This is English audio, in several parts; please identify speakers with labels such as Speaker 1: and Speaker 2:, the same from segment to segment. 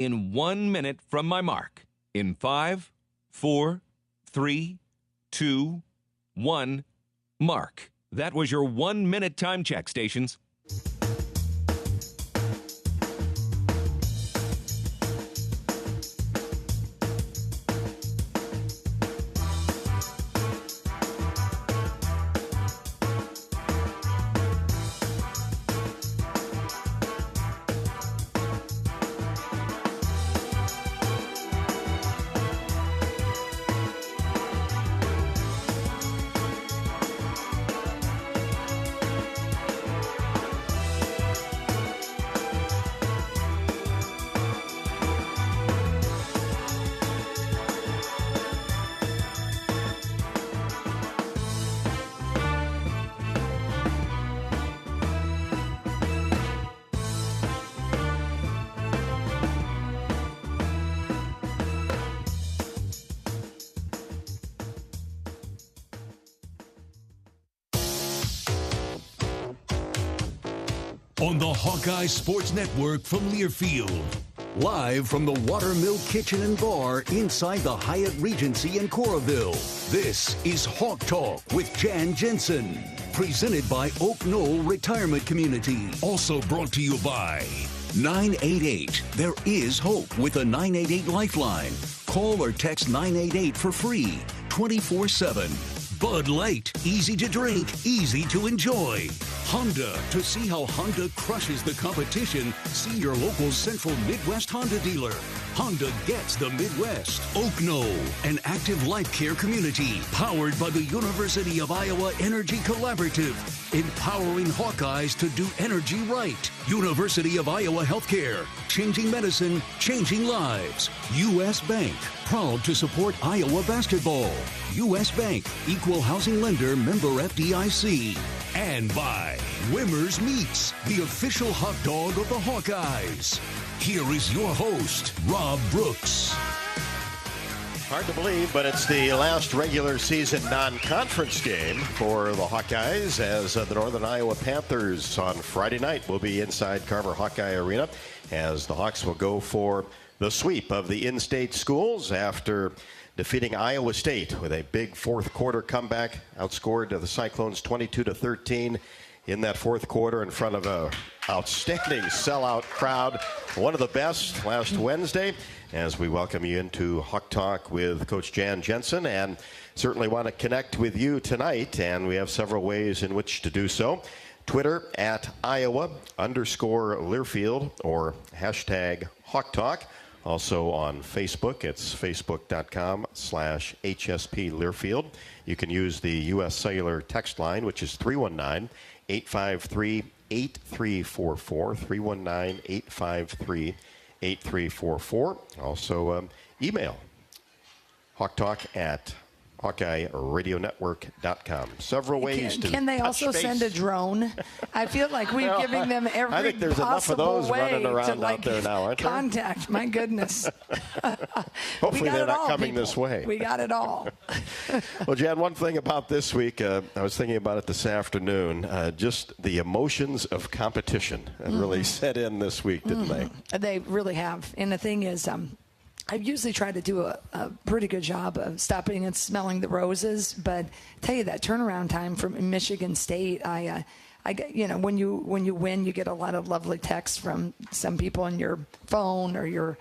Speaker 1: in 1 minute from my mark. In 5, 4, 3, 2, 1, mark. That was your 1 minute time check, stations.
Speaker 2: On the Hawkeye Sports Network from Learfield.
Speaker 3: Live from the Watermill Kitchen and Bar inside the Hyatt Regency in Coralville. This is Hawk Talk with Jan Jensen. Presented by Oak Knoll Retirement Community.
Speaker 2: Also brought to you by
Speaker 3: 988. There is hope with a 988 Lifeline. Call or text 988 for free, 24/7. Bud Light, easy to drink, easy to enjoy. Honda, to see how Honda crushes the competition, see your local Central Midwest Honda dealer. Honda gets the Midwest. Oak Knoll, an active life care community powered by the University of Iowa Energy Collaborative, empowering Hawkeyes to do energy right. University of Iowa Healthcare, changing medicine, changing lives. U.S. Bank, proud to support Iowa basketball. U.S. Bank, equal housing lender, member FDIC. And by Wimmer's Meats, the official hot dog of the Hawkeyes. Here is your host, Rob Brooks.
Speaker 4: Hard to believe, but it's the last regular season non-conference game for the Hawkeyes as the Northern Iowa Panthers on Friday night will be inside Carver Hawkeye Arena as the Hawks will go for the sweep of the in-state schools after defeating Iowa State with a big fourth quarter comeback, outscored the Cyclones 22-13 in that fourth quarter in front of an outstanding sellout crowd. One of the best last Wednesday as we welcome you into Hawk Talk with Coach Jan Jensen, and certainly want to connect with you tonight, and we have several ways in which to do so. Twitter at Iowa_Learfield or hashtag Hawk Talk. Also on Facebook, it's facebook.com/HSP Learfield. You can use the U.S. Cellular text line, which is 319-853-8344, 319-853-8344. Also email hawktalk@ HawkeyeRadioNetwork.com. Several ways to
Speaker 5: Can they also send a drone? I feel like we're giving them every
Speaker 4: I think there's enough of those running around out there now, aren't there?
Speaker 5: Contact. My goodness.
Speaker 4: Hopefully they're not coming this way.
Speaker 5: We got it all.
Speaker 4: Well, Jan, one thing about this week, I was thinking about it this afternoon, just the emotions of competition really set in this week, didn't they?
Speaker 5: They really have. And the thing is, I usually try to do a pretty good job of stopping and smelling the roses, but I tell you that turnaround time from Michigan State, I get, when you win, you get a lot of lovely texts from some people on your phone or your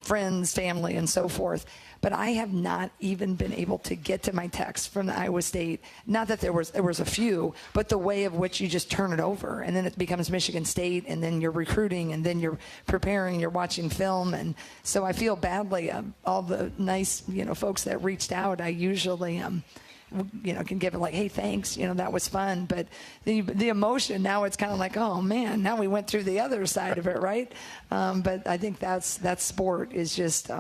Speaker 5: friends, family, and so forth. But I have not even been able to get to my text from the Iowa State. Not that there was a few, but the way of which you just turn it over, and then it becomes Michigan State, and then you're recruiting, and then you're preparing, you're watching film, and so I feel badly. All the nice, folks that reached out, I usually can give it like, hey, thanks, that was fun. But the emotion, now it's kind of like, oh man, now we went through the other side of it, right? But I think that sport is just.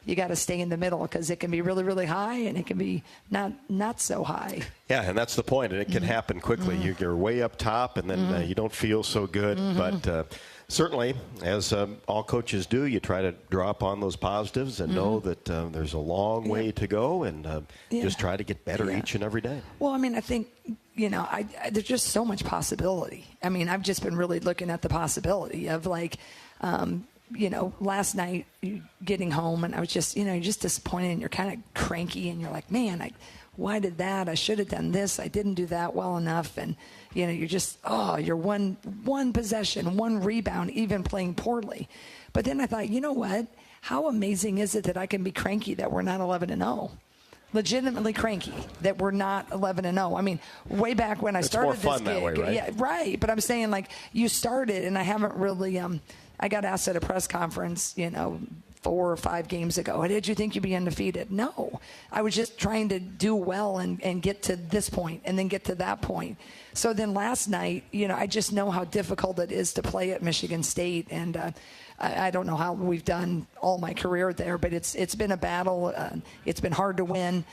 Speaker 5: You got to stay in the middle because it can be really, really high and it can be not so high.
Speaker 4: Yeah, and that's the point, and it can happen quickly. You're way up top, and then you don't feel so good. But certainly, as all coaches do, you try to draw upon those positives and know that there's a long way to go, and just try to get better each and every day.
Speaker 5: Well, I mean, I think, there's just so much possibility. I mean, I've just been really looking at the possibility of like, last night getting home, and I was just, you're just disappointed, and you're kind of cranky, and you're like, man, why did that? I should have done this. I didn't do that well enough. And, you're just, you're one possession, one rebound, even playing poorly. But then I thought, you know what? How amazing is it that I can be cranky that we're not 11-0? Legitimately cranky that we're not 11-0. I mean, way back when I started this gig.
Speaker 4: That way, right?
Speaker 5: Yeah, right. But I'm saying, like, you started, and I haven't really I got asked at a press conference, 4 or 5 games ago, did you think you'd be undefeated? No. I was just trying to do well and get to this point and then get to that point. So then last night, I just know how difficult it is to play at Michigan State, and I don't know how we've done all my career there, but it's been a battle. It's been hard to win.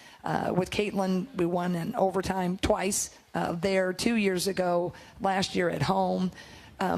Speaker 5: With Caitlin, we won in overtime twice there 2 years ago, last year at home.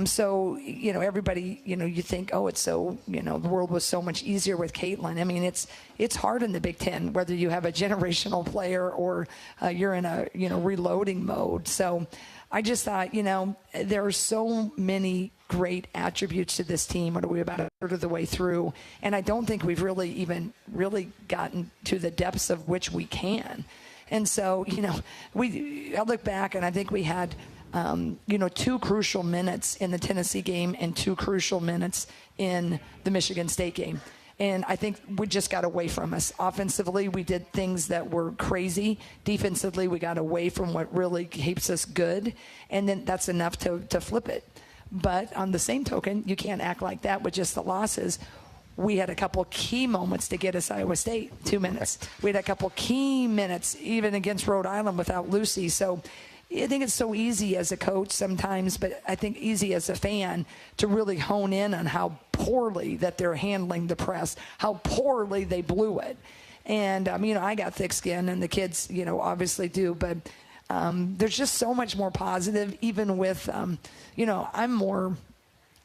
Speaker 5: So, everybody, you think, it's so, the world was so much easier with Caitlin. I mean, it's hard in the Big Ten, whether you have a generational player or you're in a, reloading mode. So I just thought, there are so many great attributes to this team. What are we, about a third of the way through? And I don't think we've really gotten to the depths of which we can. And so, I look back and I think we had, 2 crucial minutes in the Tennessee game and 2 crucial minutes in the Michigan State game. And I think we just got away from us. Offensively, we did things that were crazy. Defensively, we got away from what really keeps us good. And then that's enough to flip it. But on the same token, you can't act like that with just the losses. We had a couple key moments to get us Iowa State, 2 minutes. We had a couple key minutes, even against Rhode Island without Lucy. So I think it's so easy as a coach sometimes, but I think easy as a fan to really hone in on how poorly that they're handling the press, how poorly they blew it. And, I got thick skin, and the kids, obviously do, but there's just so much more positive, even with, I'm more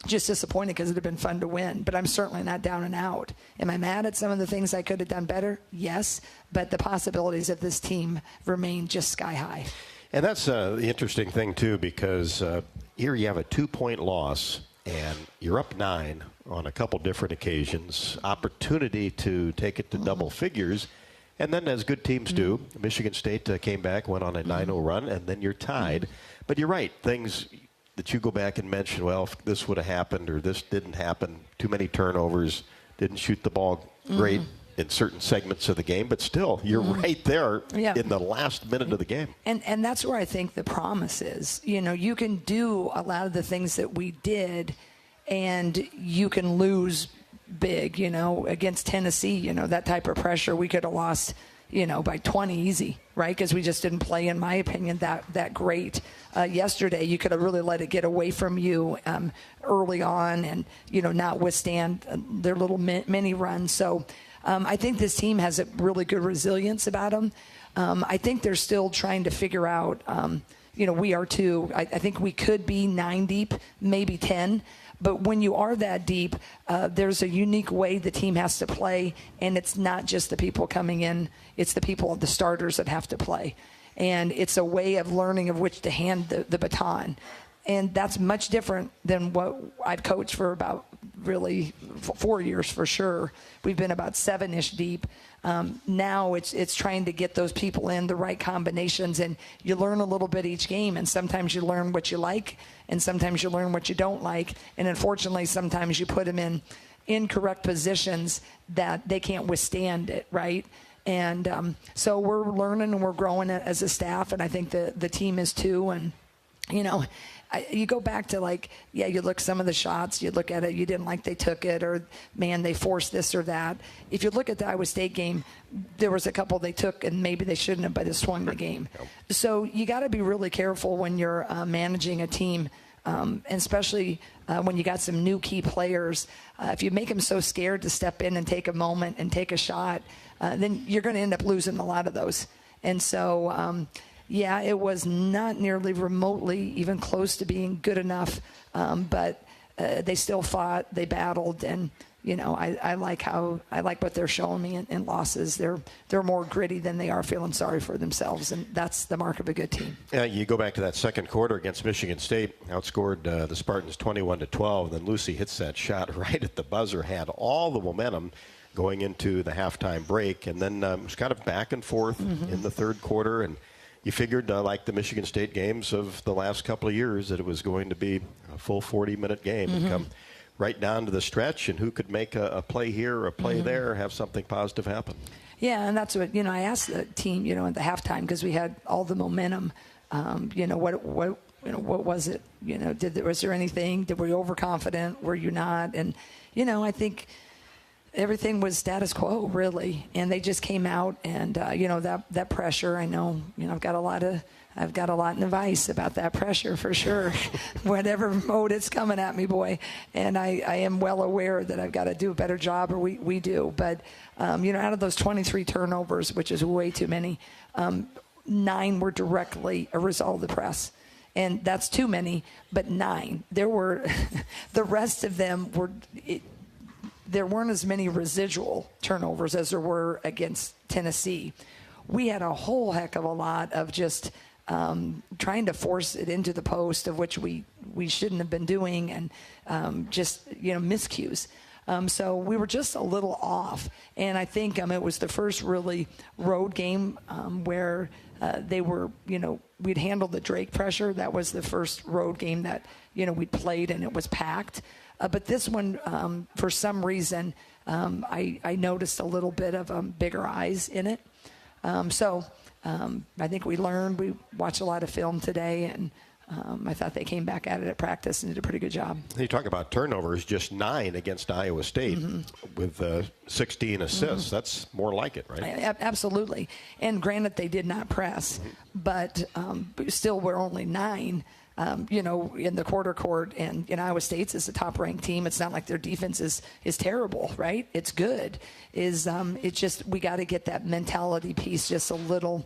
Speaker 5: just disappointed because it would have been fun to win, but I'm certainly not down and out. Am I mad at some of the things I could have done better? Yes, but the possibilities of this team remain just sky high.
Speaker 4: And that's the interesting thing, too, because here you have a 2-point loss, and you're up 9 on a couple different occasions, opportunity to take it to double figures. And then, as good teams do, Michigan State came back, went on a 9-0 run, and then you're tied. But you're right, things that you go back and mention, well, if this would have happened or this didn't happen, too many turnovers, didn't shoot the ball great in certain segments of the game, but still, you're right there in the last minute of the game.
Speaker 5: And that's where I think the promise is. You can do a lot of the things that we did, and you can lose big, against Tennessee, that type of pressure. We could have lost, by 20 easy, right? Because we just didn't play, in my opinion, that great. Yesterday, you could have really let it get away from you early on and, not withstand their little mini run. So I think this team has a really good resilience about them. I think they're still trying to figure out, we are too. I think we could be 9 deep, maybe 10. But when you are that deep, there's a unique way the team has to play, and it's not just the people coming in. It's the people, the starters that have to play. And it's a way of learning of which to hand the baton. And that's much different than what I've coached for about really 4 years for sure. We've been about 7-ish deep. Now it's trying to get those people in the right combinations, and you learn a little bit each game, and sometimes you learn what you like, and sometimes you learn what you don't like, and unfortunately sometimes you put them in incorrect positions that they can't withstand it, right? And so we're learning and we're growing as a staff, and I think the team is too. And, you go back to you look some of the shots, you look at it, you didn't like they took it, or, man, they forced this or that. If you look at the Iowa State game, there was a couple they took and maybe they shouldn't have, but it swung the game. So you got to be really careful when you're managing a team, and especially when you got some new key players. If you make them so scared to step in and take a moment and take a shot, then you're going to end up losing a lot of those. And so, it was not nearly remotely even close to being good enough, but they still fought, they battled, and I like what they're showing me in losses. They're more gritty than they are feeling sorry for themselves, and that's the mark of a good team.
Speaker 4: Yeah, you go back to that second quarter against Michigan State, outscored the Spartans 21-12, and then Lucy hits that shot right at the buzzer, had all the momentum going into the halftime break, and then it was kind of back and forth in the third quarter, and you figured, like the Michigan State games of the last couple of years, that it was going to be a full 40-minute game and come right down to the stretch, and who could make a play here or a play there, have something positive happen.
Speaker 5: Yeah, and that's what, I asked the team, at the halftime, because we had all the momentum, what was it? Was there anything? Were you overconfident? Were you not? And, I think everything was status quo, really. And they just came out and, that pressure, I know, I've got a lot in advice about that pressure for sure, whatever mode it's coming at me, boy. And I am well aware that I've got to do a better job, or we do. But, out of those 23 turnovers, which is way too many, 9 were directly a result of the press. And that's too many, but 9. There were, the rest of them were, there weren't as many residual turnovers as there were against Tennessee. We had a whole heck of a lot of just trying to force it into the post, of which we shouldn't have been doing, and just miscues. So we were just a little off, and I think it was the first really road game where they were, we'd handled the Drake pressure. That was the first road game that we'd played, and it was packed. But this one, for some reason, I noticed a little bit of bigger eyes in it. So I think we learned. We watched a lot of film today, and I thought they came back at it at practice and did a pretty good job.
Speaker 4: You talk about turnovers, just 9 against Iowa State with 16 assists. That's more like it, right?
Speaker 5: Absolutely. And granted, they did not press, but still we're only 9. In the quarter court, and Iowa State's is a top-ranked team. It's not like their defense is terrible, right? It's good. It's just we got to get that mentality piece just a little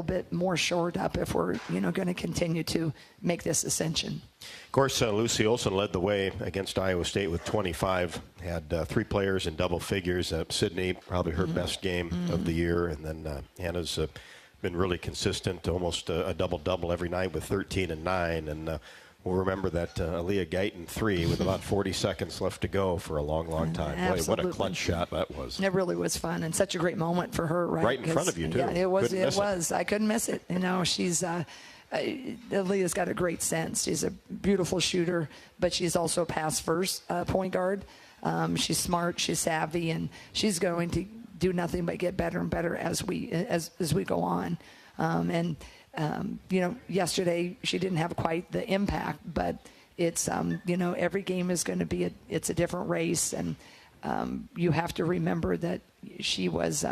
Speaker 5: bit more shored up if we're going to continue to make this ascension.
Speaker 4: Of course, Lucy Olson led the way against Iowa State with 25. Had 3 players in double figures. Sydney probably her best game of the year, and then Hannah's been really consistent, almost a double-double every night with 13 and 9. And we'll remember that Aaliyah Guyton 3 with about 40 seconds left to go for a long, long time.
Speaker 5: Absolutely.
Speaker 4: Boy, what a clutch shot that was.
Speaker 5: It really was fun, and such a great moment for her, right?
Speaker 4: Right in front of you, too.
Speaker 5: Yeah, it was. I couldn't miss it. She's Aaliyah's got a great sense. She's a beautiful shooter, but she's also a pass-first point guard. She's smart, she's savvy, and she's going to do nothing but get better and better as we go on. Yesterday she didn't have quite the impact, but it's every game is going to be it's a different race, and you have to remember that she was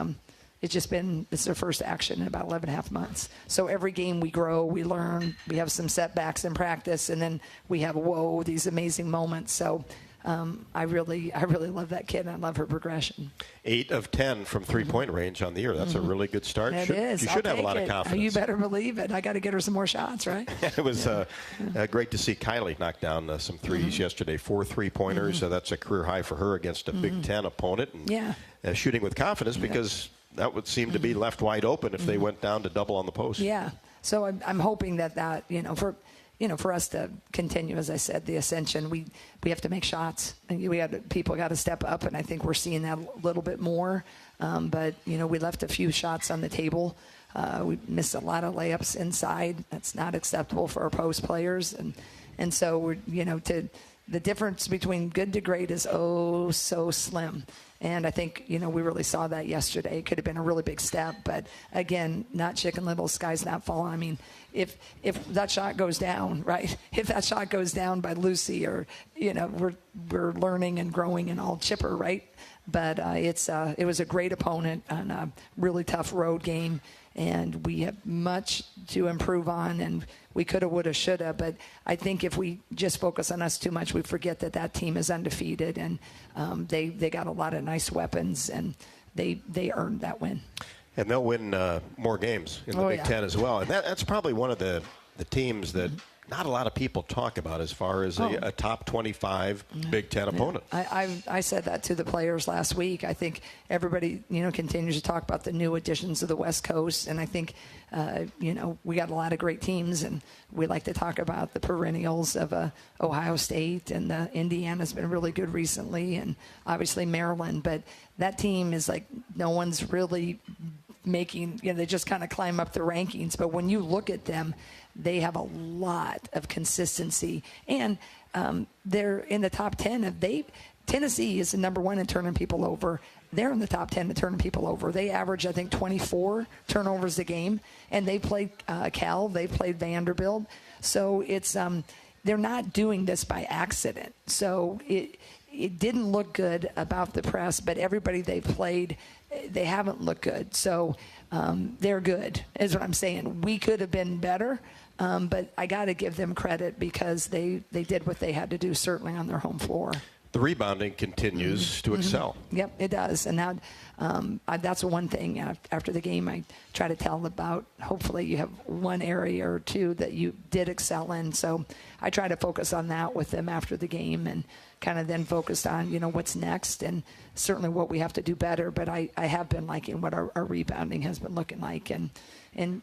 Speaker 5: it's her first action in about 11.5 months. So every game we grow, we learn, we have some setbacks in practice, and then we have these amazing moments. So I really love that kid, and I love her progression.
Speaker 4: 8 of 10 from three-point range on the year. That's a really good start.
Speaker 5: It is.
Speaker 4: You should have a lot of confidence.
Speaker 5: You better believe it. I got to get her some more shots, right?
Speaker 4: It was great to see Kylie knock down some threes yesterday. 4 3-pointers. That's a career high for her against a Big Ten opponent. And, shooting with confidence because that would seem to be left wide open if they went down to double on the post.
Speaker 5: Yeah. So I'm hoping that for us to continue, as I said, the ascension, we have to make shots. People got to step up, and I think we're seeing that a little bit more. But we left a few shots on the table. We missed a lot of layups inside. That's not acceptable for our post players, and so we're the difference between good to great is so slim. And I think, we really saw that yesterday. It could have been a really big step, but again, not Chicken Little, sky's not falling. I mean, if that shot goes down, right? If that shot goes down by Lucy, or we're learning and growing and all chipper, right? But it was a great opponent on a really tough road game, and we have much to improve on, and we coulda, woulda, shoulda. But I think if we just focus on us too much, we forget that team is undefeated, and they got a lot of nice weapons, and they earned that win.
Speaker 4: And they'll win more games in the Big Ten as well. And that's probably one of the teams that not a lot of people talk about as far as a top 25 Big Ten opponent.
Speaker 5: I said that to the players last week. I think everybody, continues to talk about the new additions of the West Coast, and I think, we got a lot of great teams, and we like to talk about the perennials of Ohio State, and Indiana's been really good recently, and obviously Maryland. But that team is like no one's really making, they just kind of climb up the rankings. But when you look at them, they have a lot of consistency, and they're in the top 10. Tennessee is the number one in turning people over. They're in the top 10 in turning people over. They average, I think, 24 turnovers a game, and they played Cal, they played Vanderbilt. So it's they're not doing this by accident. So it didn't look good about the press, but everybody they played, they haven't looked good. So they're good, is what I'm saying. We could have been better, but I got to give them credit because they did what they had to do, certainly on their home floor.
Speaker 4: The rebounding continues to excel.
Speaker 5: Yep, it does. And now that's one thing after the game I try to tell about. Hopefully you have one area or two that you did excel in. So I try to focus on that with them after the game and kind of then focused on, what's next and certainly what we have to do better. But I have been liking what our rebounding has been looking like. And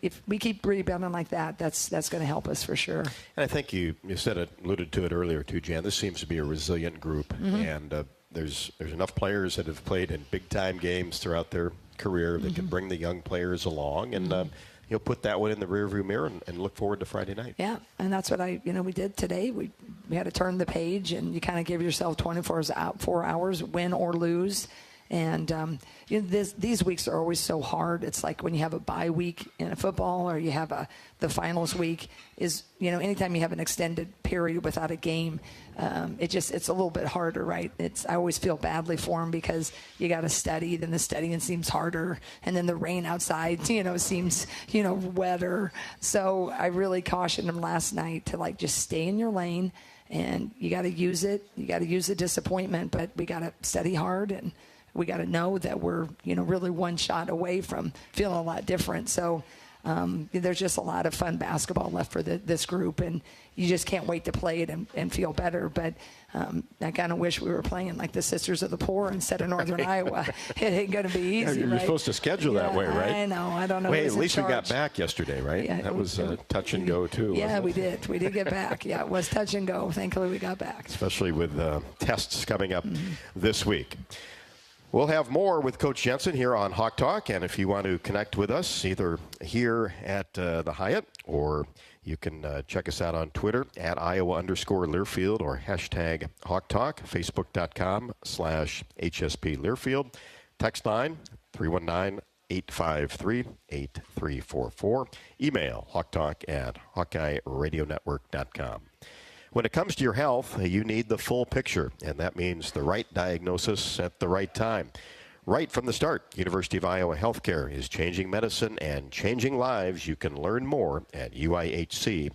Speaker 5: if we keep rebounding like that, that's going to help us for sure. And
Speaker 4: I think you said it, alluded to it earlier too, Jan. This seems to be a resilient group, and there's enough players that have played in big-time games throughout their career that can bring the young players along, and you'll put that one in the rearview mirror and look forward to Friday night.
Speaker 5: Yeah, and that's what we did today. We had to turn the page, and you kind of give yourself 4 hours, win or lose. And these weeks are always so hard. It's like when you have a bye week in football, or you have the finals week. Anytime you have an extended period without a game, it's a little bit harder, right? I always feel badly for them because you got to study. Then the studying seems harder, and then the rain outside, seems wetter. So I really cautioned them last night to just stay in your lane, and you got to use it. You got to use the disappointment, but we got to study hard and. We got to know that we're, really one shot away from feeling a lot different. So there's just a lot of fun basketball left for this group, and you just can't wait to play it and feel better. But I kind of wish we were playing like the Sisters of the Poor instead of Northern Iowa. It ain't going to be easy,
Speaker 4: You're
Speaker 5: right?
Speaker 4: supposed to schedule that way, right?
Speaker 5: I know. I don't know.
Speaker 4: Wait, at least we got back yesterday, right? Yeah, that was touch and go, too.
Speaker 5: Yeah, we did. We did get back. Yeah, it was touch and go. Thankfully, we got back.
Speaker 4: Especially with tests coming up this week. We'll have more with Coach Jensen here on Hawk Talk, and if you want to connect with us either here at the Hyatt, or you can check us out on Twitter at Iowa_Learfield or hashtag Hawk Talk, Facebook.com/HSP Learfield. Text line 319-853-8344. Email hawktalk@HawkeyeRadioNetwork.com. When it comes to your health, you need the full picture, and that means the right diagnosis at the right time. Right from the start, University of Iowa Healthcare is changing medicine and changing lives. You can learn more at uihc.org.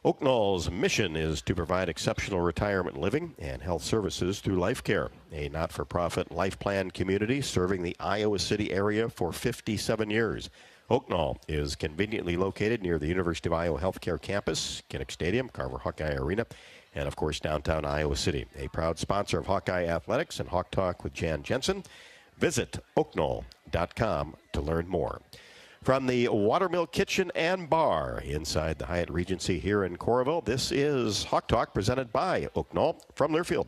Speaker 4: Oak Knoll's mission is to provide exceptional retirement living and health services through Life Care, a not-for-profit life plan community serving the Iowa City area for 57 years. Oak Knoll is conveniently located near the University of Iowa Healthcare Campus, Kinnick Stadium, Carver Hawkeye Arena, and, of course, downtown Iowa City. A proud sponsor of Hawkeye Athletics and Hawk Talk with Jan Jensen. Visit oakknoll.com to learn more. From the Watermill Kitchen and Bar inside the Hyatt Regency here in Coralville, this is Hawk Talk presented by Oak Knoll from Learfield.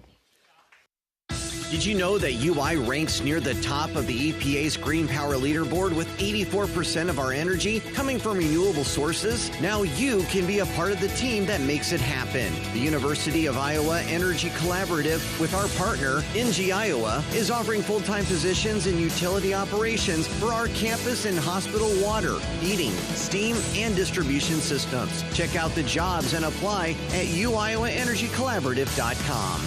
Speaker 6: Did you know that UI ranks near the top of the EPA's Green Power Leaderboard with 84% of our energy coming from renewable sources? Now you can be a part of the team that makes it happen. The University of Iowa Energy Collaborative, with our partner, NG Iowa, is offering full-time positions in utility operations for our campus and hospital water, heating, steam, and distribution systems. Check out the jobs and apply at uiowaenergycollaborative.com.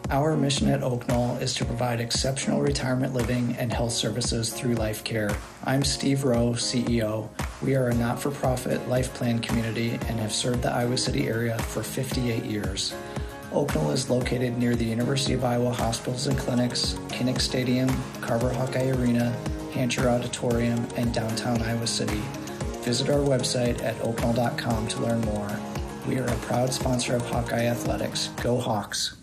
Speaker 7: Our mission at Oak Knoll is to provide exceptional retirement living and health services through Life Care. I'm Steve Rowe, CEO. We are a not-for-profit life plan community and have served the Iowa City area for 58 years. Oak Knoll is located near the University of Iowa hospitals and clinics, Kinnick Stadium, Carver Hawkeye Arena, Hancher Auditorium, and downtown Iowa City. Visit our website at oaknall.com to learn more. We are a proud sponsor of Hawkeye Athletics. Go Hawks!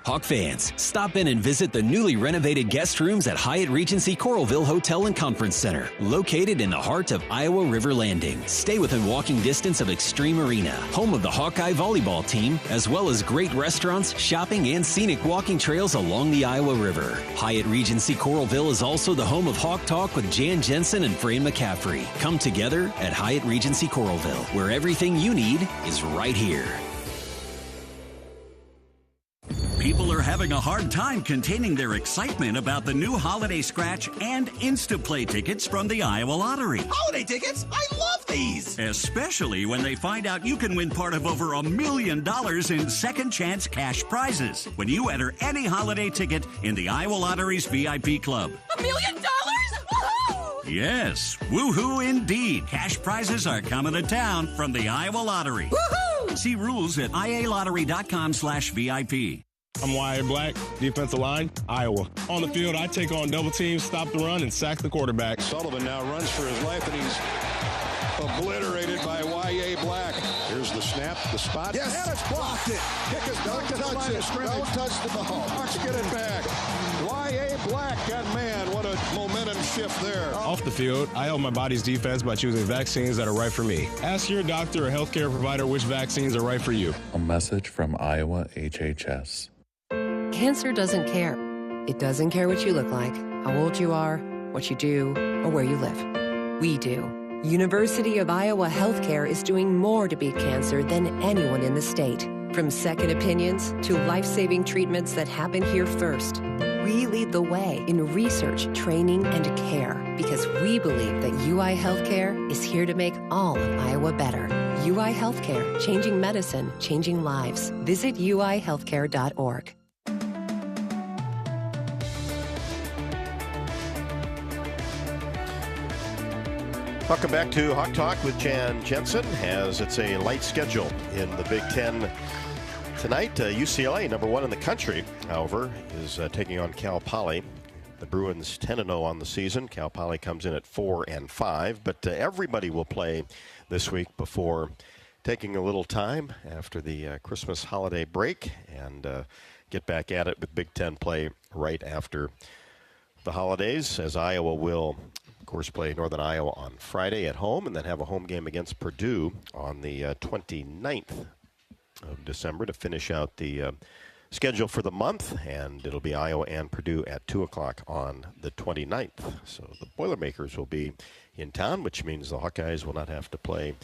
Speaker 8: Hawk fans, stop in and visit the newly renovated guest rooms at Hyatt Regency Coralville Hotel and Conference Center, located in the heart of Iowa River Landing. Stay within walking distance of Extreme Arena, home of the Hawkeye volleyball team, as well as great restaurants, shopping, and scenic walking trails along the Iowa River. Hyatt Regency Coralville is also the home of Hawk Talk with Jan Jensen and Fran McCaffrey. Come together at Hyatt Regency Coralville, where everything you need is right here.
Speaker 9: People are having a hard time containing their excitement about the new Holiday Scratch and Instaplay tickets from the Iowa Lottery.
Speaker 10: Holiday tickets? I love these!
Speaker 9: Especially when they find out you can win part of over $1 million in second chance cash prizes when you enter any holiday ticket in the Iowa Lottery's VIP Club.
Speaker 10: $1 million? Woohoo!
Speaker 9: Yes, woohoo indeed. Cash prizes are coming to town from the Iowa Lottery.
Speaker 10: Woohoo!
Speaker 9: See rules at ialottery.com/VIP.
Speaker 11: I'm Y.A. Black, defensive line, Iowa. On the field, I take on double teams, stop the run, and sack the quarterback.
Speaker 12: Sullivan now runs for his life, and he's obliterated by Y.A. Black. Here's the snap, the spot,
Speaker 10: yes,
Speaker 12: and it's blocked it. Kick is back to the line of scrimmage.
Speaker 10: Don't touch the ball.
Speaker 12: Hawks get it back. Y.A. Black, and man, what a momentum shift there.
Speaker 11: Off the field, I help my body's defense by choosing vaccines that are right for me. Ask your doctor or healthcare provider which vaccines are right for you.
Speaker 13: A message from Iowa HHS.
Speaker 14: Cancer doesn't care. It doesn't care what you look like, how old you are, what you do, or where you live. We do. University of Iowa Healthcare is doing more to beat cancer than anyone in the state. From second opinions to life-saving treatments that happen here first. We lead the way in research, training, and care because we believe that UI Healthcare is here to make all of Iowa better. UI Healthcare, changing medicine, changing lives. Visit uihealthcare.org.
Speaker 4: Welcome back to Hawk Talk with Jan Jensen, as it's a light schedule in the Big Ten tonight. UCLA, number one in the country, however, is taking on Cal Poly. The Bruins 10-0 on the season. Cal Poly comes in at 4-5, but everybody will play this week before taking a little time after the Christmas holiday break and get back at it with Big Ten play right after the holidays, as Iowa will, of course, play Northern Iowa on Friday at home and then have a home game against Purdue on the 29th of December to finish out the schedule for the month, and it'll be Iowa and Purdue at 2 o'clock on the 29th. So the Boilermakers will be in town, which means the Hawkeyes will not have to play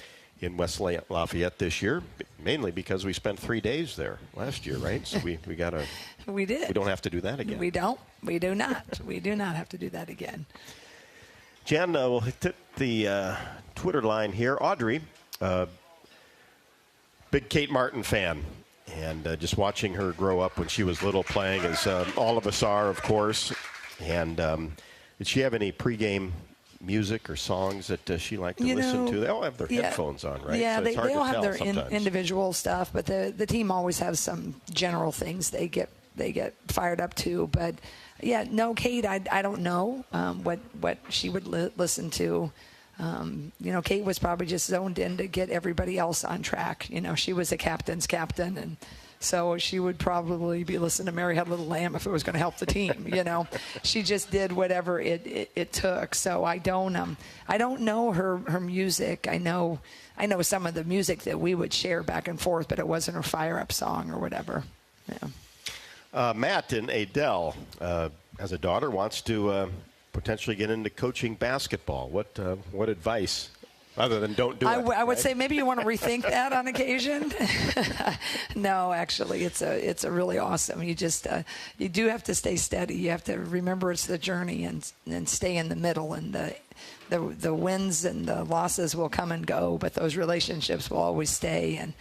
Speaker 4: in West Lafayette this year, mainly because we spent 3 days there last year, right? So we gotta.
Speaker 5: We did.
Speaker 4: We don't have to do that again.
Speaker 5: We don't. We do not. We do not have to do that again.
Speaker 4: Jan, we'll hit the Twitter line here. Audrey, big Kate Martin fan, and just watching her grow up when she was little, playing as all of us are, of course. And did she have any pregame music or songs that she liked to listen to? They all have their headphones on, right?
Speaker 5: Yeah,
Speaker 4: so
Speaker 5: they all have their individual stuff, but the team always has some general things they get fired up to. But yeah, no, Kate, I don't know what she would listen to. Kate was probably just zoned in to get everybody else on track. She was a captain's captain, and so she would probably be listening to Mary Had a Little Lamb if it was going to help the team. She just did whatever it took. So I don't know her music. I know some of the music that we would share back and forth, but it wasn't her fire up song or whatever. Yeah.
Speaker 4: Matt in Adele has a daughter, wants to potentially get into coaching basketball. What advice, other than don't do it?
Speaker 5: I would say maybe you want to rethink that on occasion. No, actually, it's a really awesome. You just you do have to stay steady. You have to remember it's the journey and stay in the middle. And the wins and the losses will come and go, but those relationships will always stay. And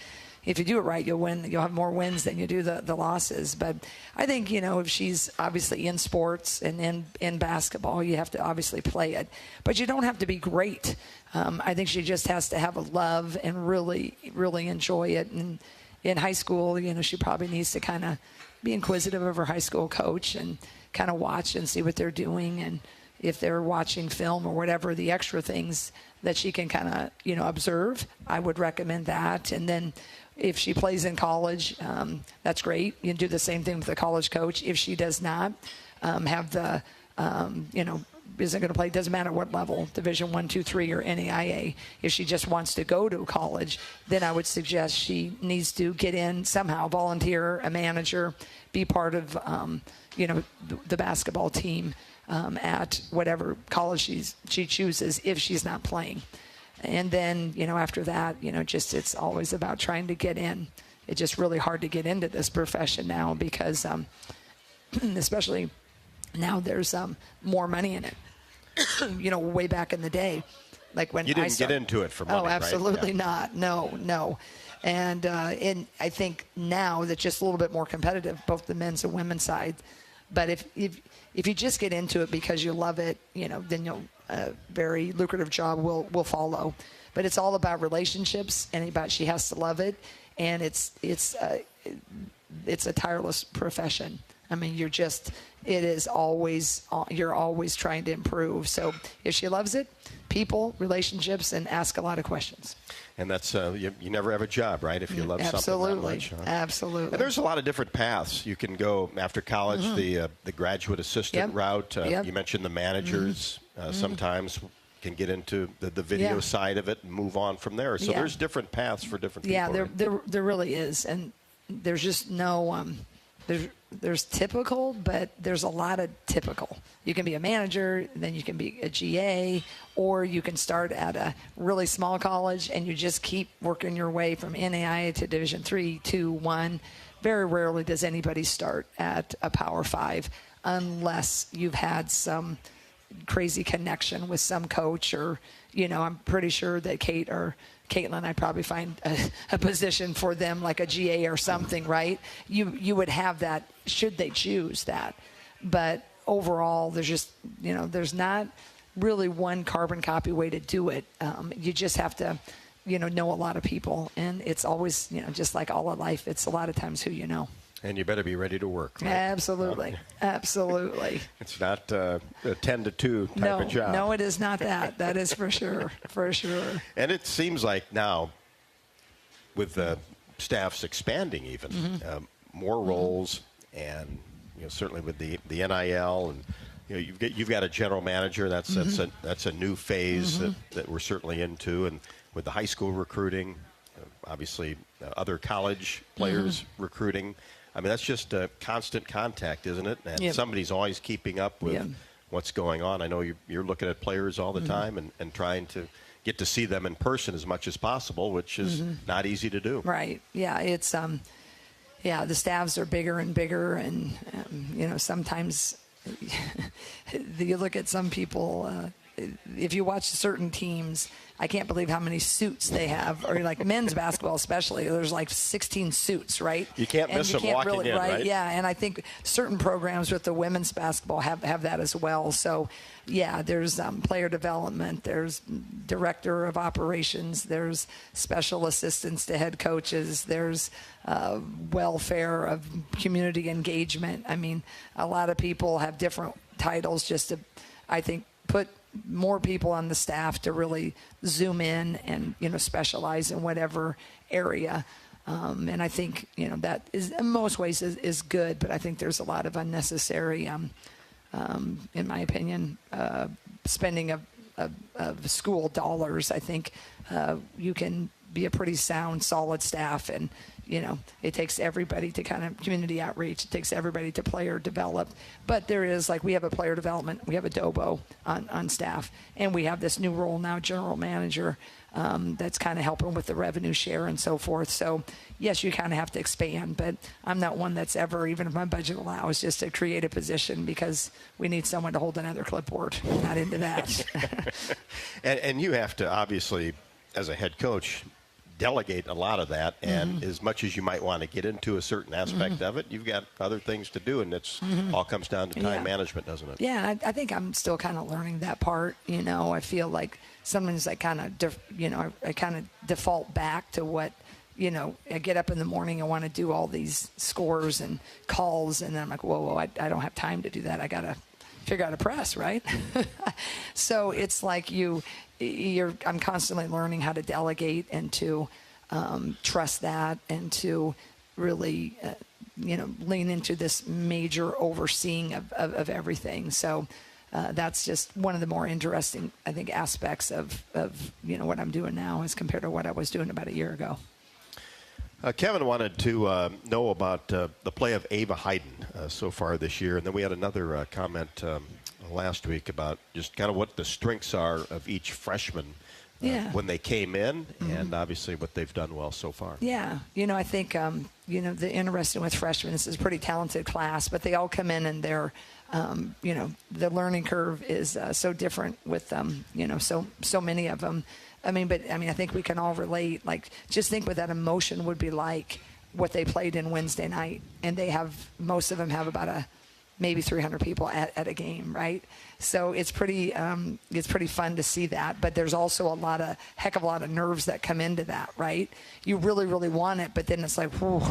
Speaker 5: if you do it right, you'll win. You'll have more wins than you do the losses. But I think, if she's obviously in sports and in basketball, you have to obviously play it. But you don't have to be great. I think she just has to have a love and really, really enjoy it. And in high school, she probably needs to kind of be inquisitive of her high school coach and kind of watch and see what they're doing. And if they're watching film or whatever, the extra things that she can kind of, observe, I would recommend that. And then if she plays in college, that's great. You can do the same thing with the college coach. If she does not have the, isn't going to play, doesn't matter what level, Division 1, 2, 3, or NAIA. If she just wants to go to college, then I would suggest she needs to get in somehow, volunteer, a manager, be part of, the basketball team at whatever college she chooses if she's not playing. And then, after that, it's always about trying to get in. It's just really hard to get into this profession now because, especially now, there's more money in it. Way back in the day, like when
Speaker 4: you didn't get into it for money.
Speaker 5: Oh, absolutely
Speaker 4: right?
Speaker 5: not. No. And I think now that's just a little bit more competitive, both the men's and women's side. But if you just get into it because you love it, then a very lucrative job will follow. But it's all about relationships, and she has to love it, and it's a tireless profession. I mean, you're always trying to improve. So if she loves it, people, relationships, and ask a lot of questions.
Speaker 4: And that's you never have a job, right? If you love something that much. Huh?
Speaker 5: Absolutely.
Speaker 4: And there's a lot of different paths. You can go after college, the graduate assistant route. You mentioned the managers sometimes can get into the video side of it and move on from there. So there's different paths for different people.
Speaker 5: Yeah,
Speaker 4: right?
Speaker 5: there really is. And there's just no there's typical, but there's a lot of typical. You can be a manager, then you can be a GA, or you can start at a really small college and you just keep working your way from NAIA to Division 3, 2, 1. Very rarely does anybody start at a Power 5 unless you've had some crazy connection with some coach or, I'm pretty sure that Caitlin, I'd probably find a position for them like a GA or something, right? You would have that should they choose that. But overall, there's just, there's not really one carbon copy way to do it. You just have to, know a lot of people. And it's always, just like all of life, it's a lot of times who you know.
Speaker 4: And you better be ready to work. Right?
Speaker 5: Absolutely. Absolutely.
Speaker 4: It's not a 10 to 2 type of job.
Speaker 5: No, it is not that. That is for sure. For sure.
Speaker 4: And it seems like now, with the staffs expanding even, more roles, and certainly with the NIL, and you've got a general manager. That's a new phase that we're certainly into, and with the high school recruiting, obviously other college players recruiting. I mean, that's just a constant contact, isn't it? And somebody's always keeping up with what's going on. I know you're looking at players all the time and trying to get to see them in person as much as possible, which is not easy to do.
Speaker 5: Right. Yeah. It's, the staffs are bigger and bigger. And, sometimes you look at some people, if you watch certain teams, I can't believe how many suits they have, or like men's basketball especially. There's like 16 suits, right?
Speaker 4: You can't miss them walking in, right?
Speaker 5: Yeah, and I think certain programs with the women's basketball have that as well. So, there's player development, there's director of operations, there's special assistants to head coaches, there's welfare of community engagement. I mean, a lot of people have different titles just to, I think, put more people on the staff to really zoom in and, specialize in whatever area. And I think, that is in most ways is good, but I think there's a lot of unnecessary, in my opinion, spending of school dollars. I think you can be a pretty sound, solid staff, and it takes everybody to kind of community outreach. It takes everybody to player develop. But there is, like, we have a player development. We have a DOBO on staff. And we have this new role now, general manager, that's kind of helping with the revenue share and so forth. So, yes, you kind of have to expand. But I'm not one that's ever, even if my budget allows, just to create a position because we need someone to hold another clipboard. I'm not into that.
Speaker 4: and you have to, obviously, as a head coach, delegate a lot of that, and as much as you might want to get into a certain aspect of it, you've got other things to do, and it's all comes down to time management, doesn't it?
Speaker 5: Yeah, I think I'm still kind of learning that part. I feel like sometimes I kind of, I kind of default back to what, I get up in the morning and want to do all these scores and calls, and then I'm like, whoa, I don't have time to do that. I got to figure out how to press, right? So it's like I'm constantly learning how to delegate and to trust that and to really, lean into this major overseeing of everything. So that's just one of the more interesting, I think, aspects of what I'm doing now as compared to what I was doing about a year ago.
Speaker 4: Kevin wanted to know about the play of Ava Hayden so far this year. And then we had another comment last week about just kind of what the strengths are of each freshman when they came in, and obviously what they've done well so far.
Speaker 5: Yeah. I think, the interesting with freshmen, this is a pretty talented class, but they all come in and they're, the learning curve is so different with them, so many of them. I think we can all relate. Like, just think what that emotion would be like, what they played in Wednesday night. And most of them have about maybe 300 people at a game, right? So it's pretty fun to see that. But there's also a heck of a lot of nerves that come into that, right? You really, really want it, but then it's like, whew.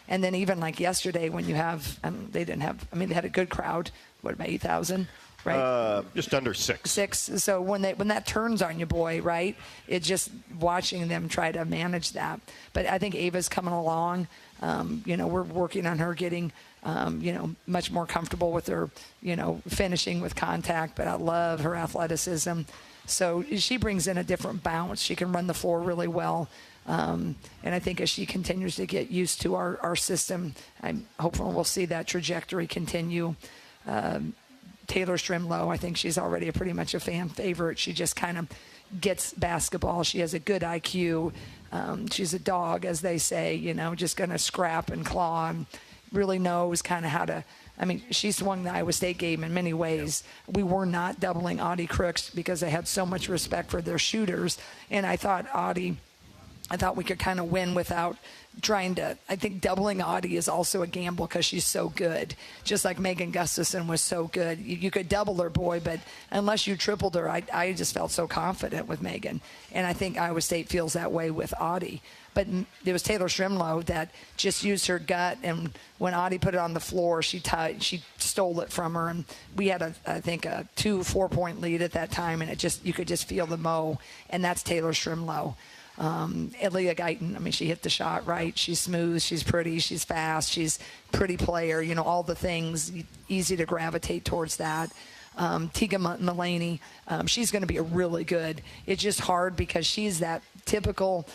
Speaker 5: And then even like yesterday when you have, they had a good crowd, about 8,000? Right,
Speaker 4: just under 6.
Speaker 5: So when that turns on you, boy, right? It's just watching them try to manage that. But I think Ava's coming along. We're working on her getting, much more comfortable with her, finishing with contact. But I love her athleticism. So she brings in a different bounce. She can run the floor really well. And I think as she continues to get used to our system, I'm hopeful we'll see that trajectory continue. Taylor Strimlow, I think she's already pretty much a fan favorite. She just kind of gets basketball. She has a good IQ. She's a dog, as they say, just going to scrap and claw and really knows kind of how to. She swung the Iowa State game in many ways. We were not doubling Audie Crooks because I had so much respect for their shooters. And I thought we could kind of win without trying to. I think doubling Audie is also a gamble because she's so good. Just like Megan Gustafson was so good. You could double her, boy, but unless you tripled her, I just felt so confident with Megan. And I think Iowa State feels that way with Audie. But it was Taylor Strimlow that just used her gut, and when Audie put it on the floor, she stole it from her. And we had a 2-4-point lead at that time, and you could just feel the mo, and that's Taylor Strimlow. Elia Guyton, she hit the shot right. She's smooth, she's pretty, she's fast, she's a pretty player, all the things, easy to gravitate towards that. Teagan Mulaney, she's going to be a really good. It's just hard because she's that typical,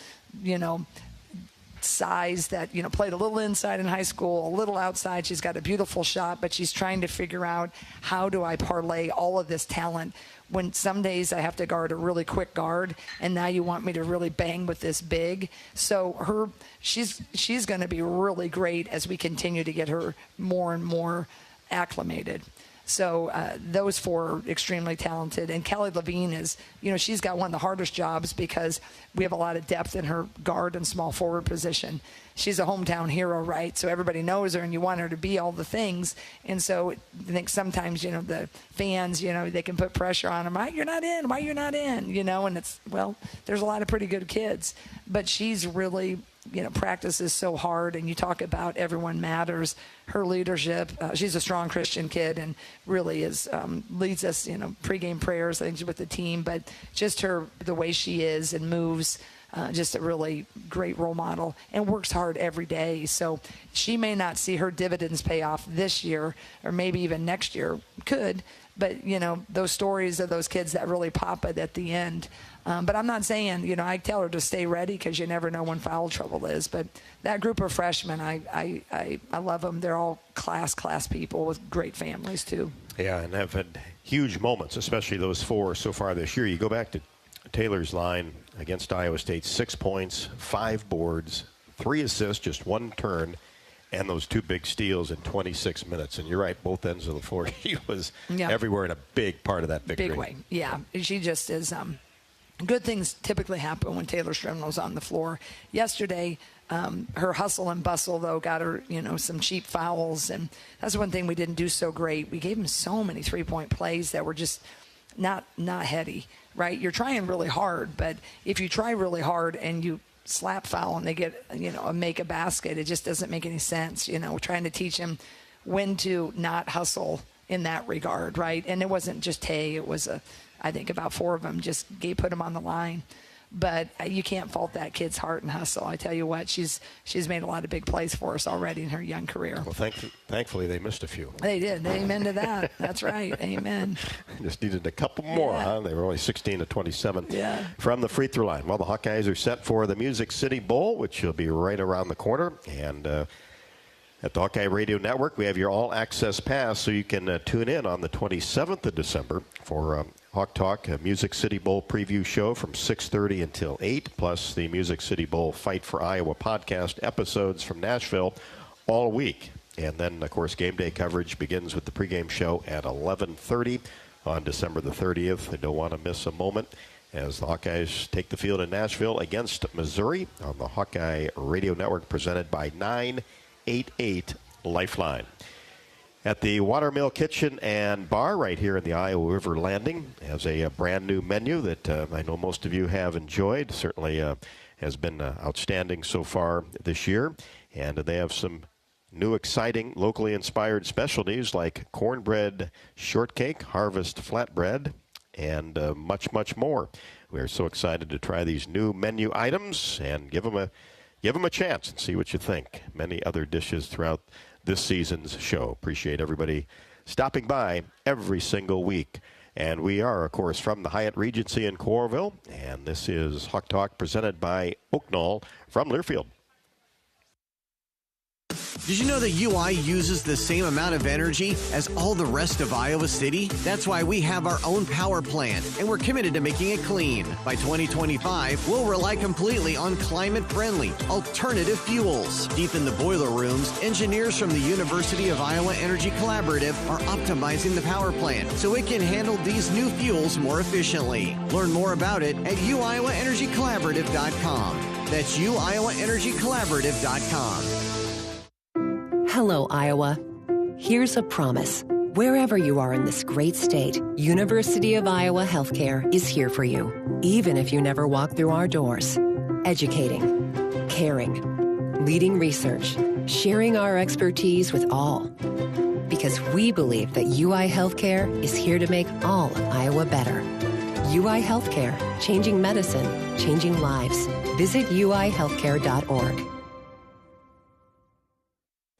Speaker 5: size that, played a little inside in high school, a little outside. She's got a beautiful shot, but she's trying to figure out how do I parlay all of this talent when some days I have to guard a really quick guard, and now you want me to really bang with this big. So she's going to be really great as we continue to get her more and more acclimated. So those four are extremely talented. And Kelly Levine is, she's got one of the hardest jobs because we have a lot of depth in her guard and small forward position. She's a hometown hero, right? So everybody knows her and you want her to be all the things. And so I think sometimes, the fans, they can put pressure on them. Why you're not in? Why you're not in? And it's, there's a lot of pretty good kids. But she's really, practices so hard. And you talk about everyone matters. Her leadership, she's a strong Christian kid and really is leads us, pregame prayers, things with the team. But just the way she is and moves, just a really great role model and works hard every day. So she may not see her dividends pay off this year or maybe even next year. Could. But, those stories of those kids that really pop it at the end. But I'm not saying, I tell her to stay ready because you never know when foul trouble is. But that group of freshmen, I love them. They're all class people with great families, too.
Speaker 4: Yeah, and have had huge moments, especially those four so far this year. You go back to Taylor's line against Iowa State, 6 points, 5 boards, 3 assists, just 1 turn, and those 2 big steals in 26 minutes. And you're right, both ends of the floor. She was everywhere in a big part of that victory.
Speaker 5: Big way, yeah. She just is. Good things typically happen when Taylor Strimlow's on the floor. Yesterday, her hustle and bustle, though, got her, some cheap fouls. And that's one thing we didn't do so great. We gave them so many three-point plays that were just not heady, right? You're trying really hard, but if you try really hard and you slap foul and they get, make a basket, it just doesn't make any sense. We're trying to teach them when to not hustle in that regard, right? And it wasn't just hay. It was, I think about 4 of them just put them on the line. But you can't fault that kid's heart and hustle. I tell you what, she's made a lot of big plays for us already in her young career.
Speaker 4: Well, thankfully they missed a few.
Speaker 5: They did. Amen to that. That's right. Amen.
Speaker 4: Just needed a couple more, huh? They were only 16 to 27 from the free throw line. Well, the Hawkeyes are set for the Music City Bowl, which will be right around the corner. And at the Hawkeye Radio Network, we have your all-access pass, so you can tune in on the 27th of December for Hawk Talk, a Music City Bowl preview show from 6:30 until 8, plus the Music City Bowl Fight for Iowa podcast episodes from Nashville all week. And then, of course, game day coverage begins with the pregame show at 11:30 on December the 30th. I don't want to miss a moment as the Hawkeyes take the field in Nashville against Missouri on the Hawkeye Radio Network, presented by 988 Lifeline. At the Watermill Kitchen and Bar right here in the Iowa River Landing has a brand new menu that I know most of you have enjoyed. Certainly has been outstanding so far this year. And they have some new exciting locally inspired specialties like cornbread shortcake, harvest flatbread, and much, much more. We're so excited to try these new menu items and give them a chance and see what you think. Many other dishes throughout this season's show. Appreciate everybody stopping by every single week. And we are, of course, from the Hyatt Regency in Coralville. And this is Hawk Talk presented by Oaknall from Learfield.
Speaker 6: Did you know that UI uses the same amount of energy as all the rest of Iowa City? That's why we have our own power plant, and we're committed to making it clean. By 2025, we'll rely completely on climate-friendly, alternative fuels. Deep in the boiler rooms, engineers from the University of Iowa Energy Collaborative are optimizing the power plant so it can handle these new fuels more efficiently. Learn more about it at uiowaenergycollaborative.com. That's uiowaenergycollaborative.com.
Speaker 14: Hello, Iowa. Here's a promise. Wherever you are in this great state, University of Iowa Healthcare is here for you, even if you never walk through our doors. Educating, caring, leading research, sharing our expertise with all. Because we believe that UI Healthcare is here to make all of Iowa better. UI Healthcare, changing medicine, changing lives. Visit uihealthcare.org.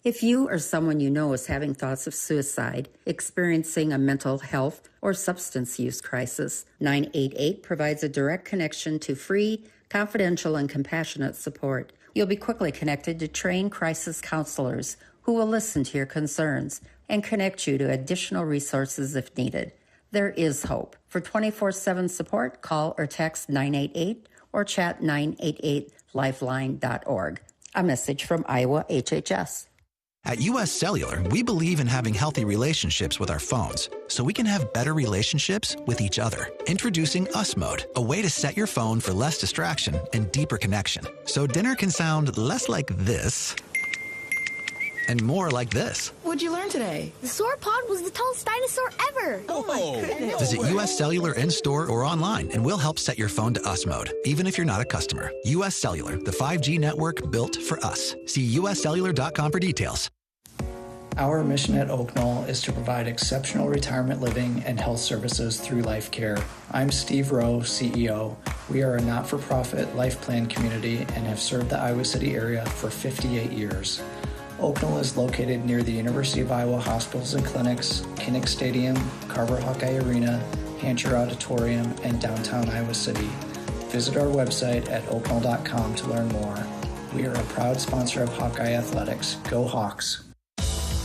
Speaker 15: If you or someone you know is having thoughts of suicide, experiencing a mental health or substance use crisis, 988 provides a direct connection to free, confidential, and compassionate support. You'll be quickly connected to trained crisis counselors who will listen to your concerns and connect you to additional resources if needed. There is hope. For 24/7 support, call or text 988 or chat 988lifeline.org. A message from Iowa HHS.
Speaker 16: At U.S. Cellular, we believe in having healthy relationships with our phones, so we can have better relationships with each other. Introducing US Mode, a way to set your phone for less distraction and deeper connection. So dinner can sound less like this and more like this.
Speaker 17: What'd you learn today? The sauropod was the tallest dinosaur ever. Oh my goodness.
Speaker 16: Visit U.S. Cellular in-store or online, and we'll help set your phone to US Mode, even if you're not a customer. U.S. Cellular, the 5G network built for us. See uscellular.com for details.
Speaker 7: Our mission at Oaknall is to provide exceptional retirement living and health services through life care. I'm Steve Rowe, CEO. We are a not-for-profit life plan community and have served the Iowa City area for 58 years. Oaknall is located near the University of Iowa hospitals and clinics, Kinnick Stadium, Carver Hawkeye Arena, Hancher Auditorium, and downtown Iowa City. Visit our website at oaknall.com to learn more. We are a proud sponsor of Hawkeye Athletics. Go Hawks!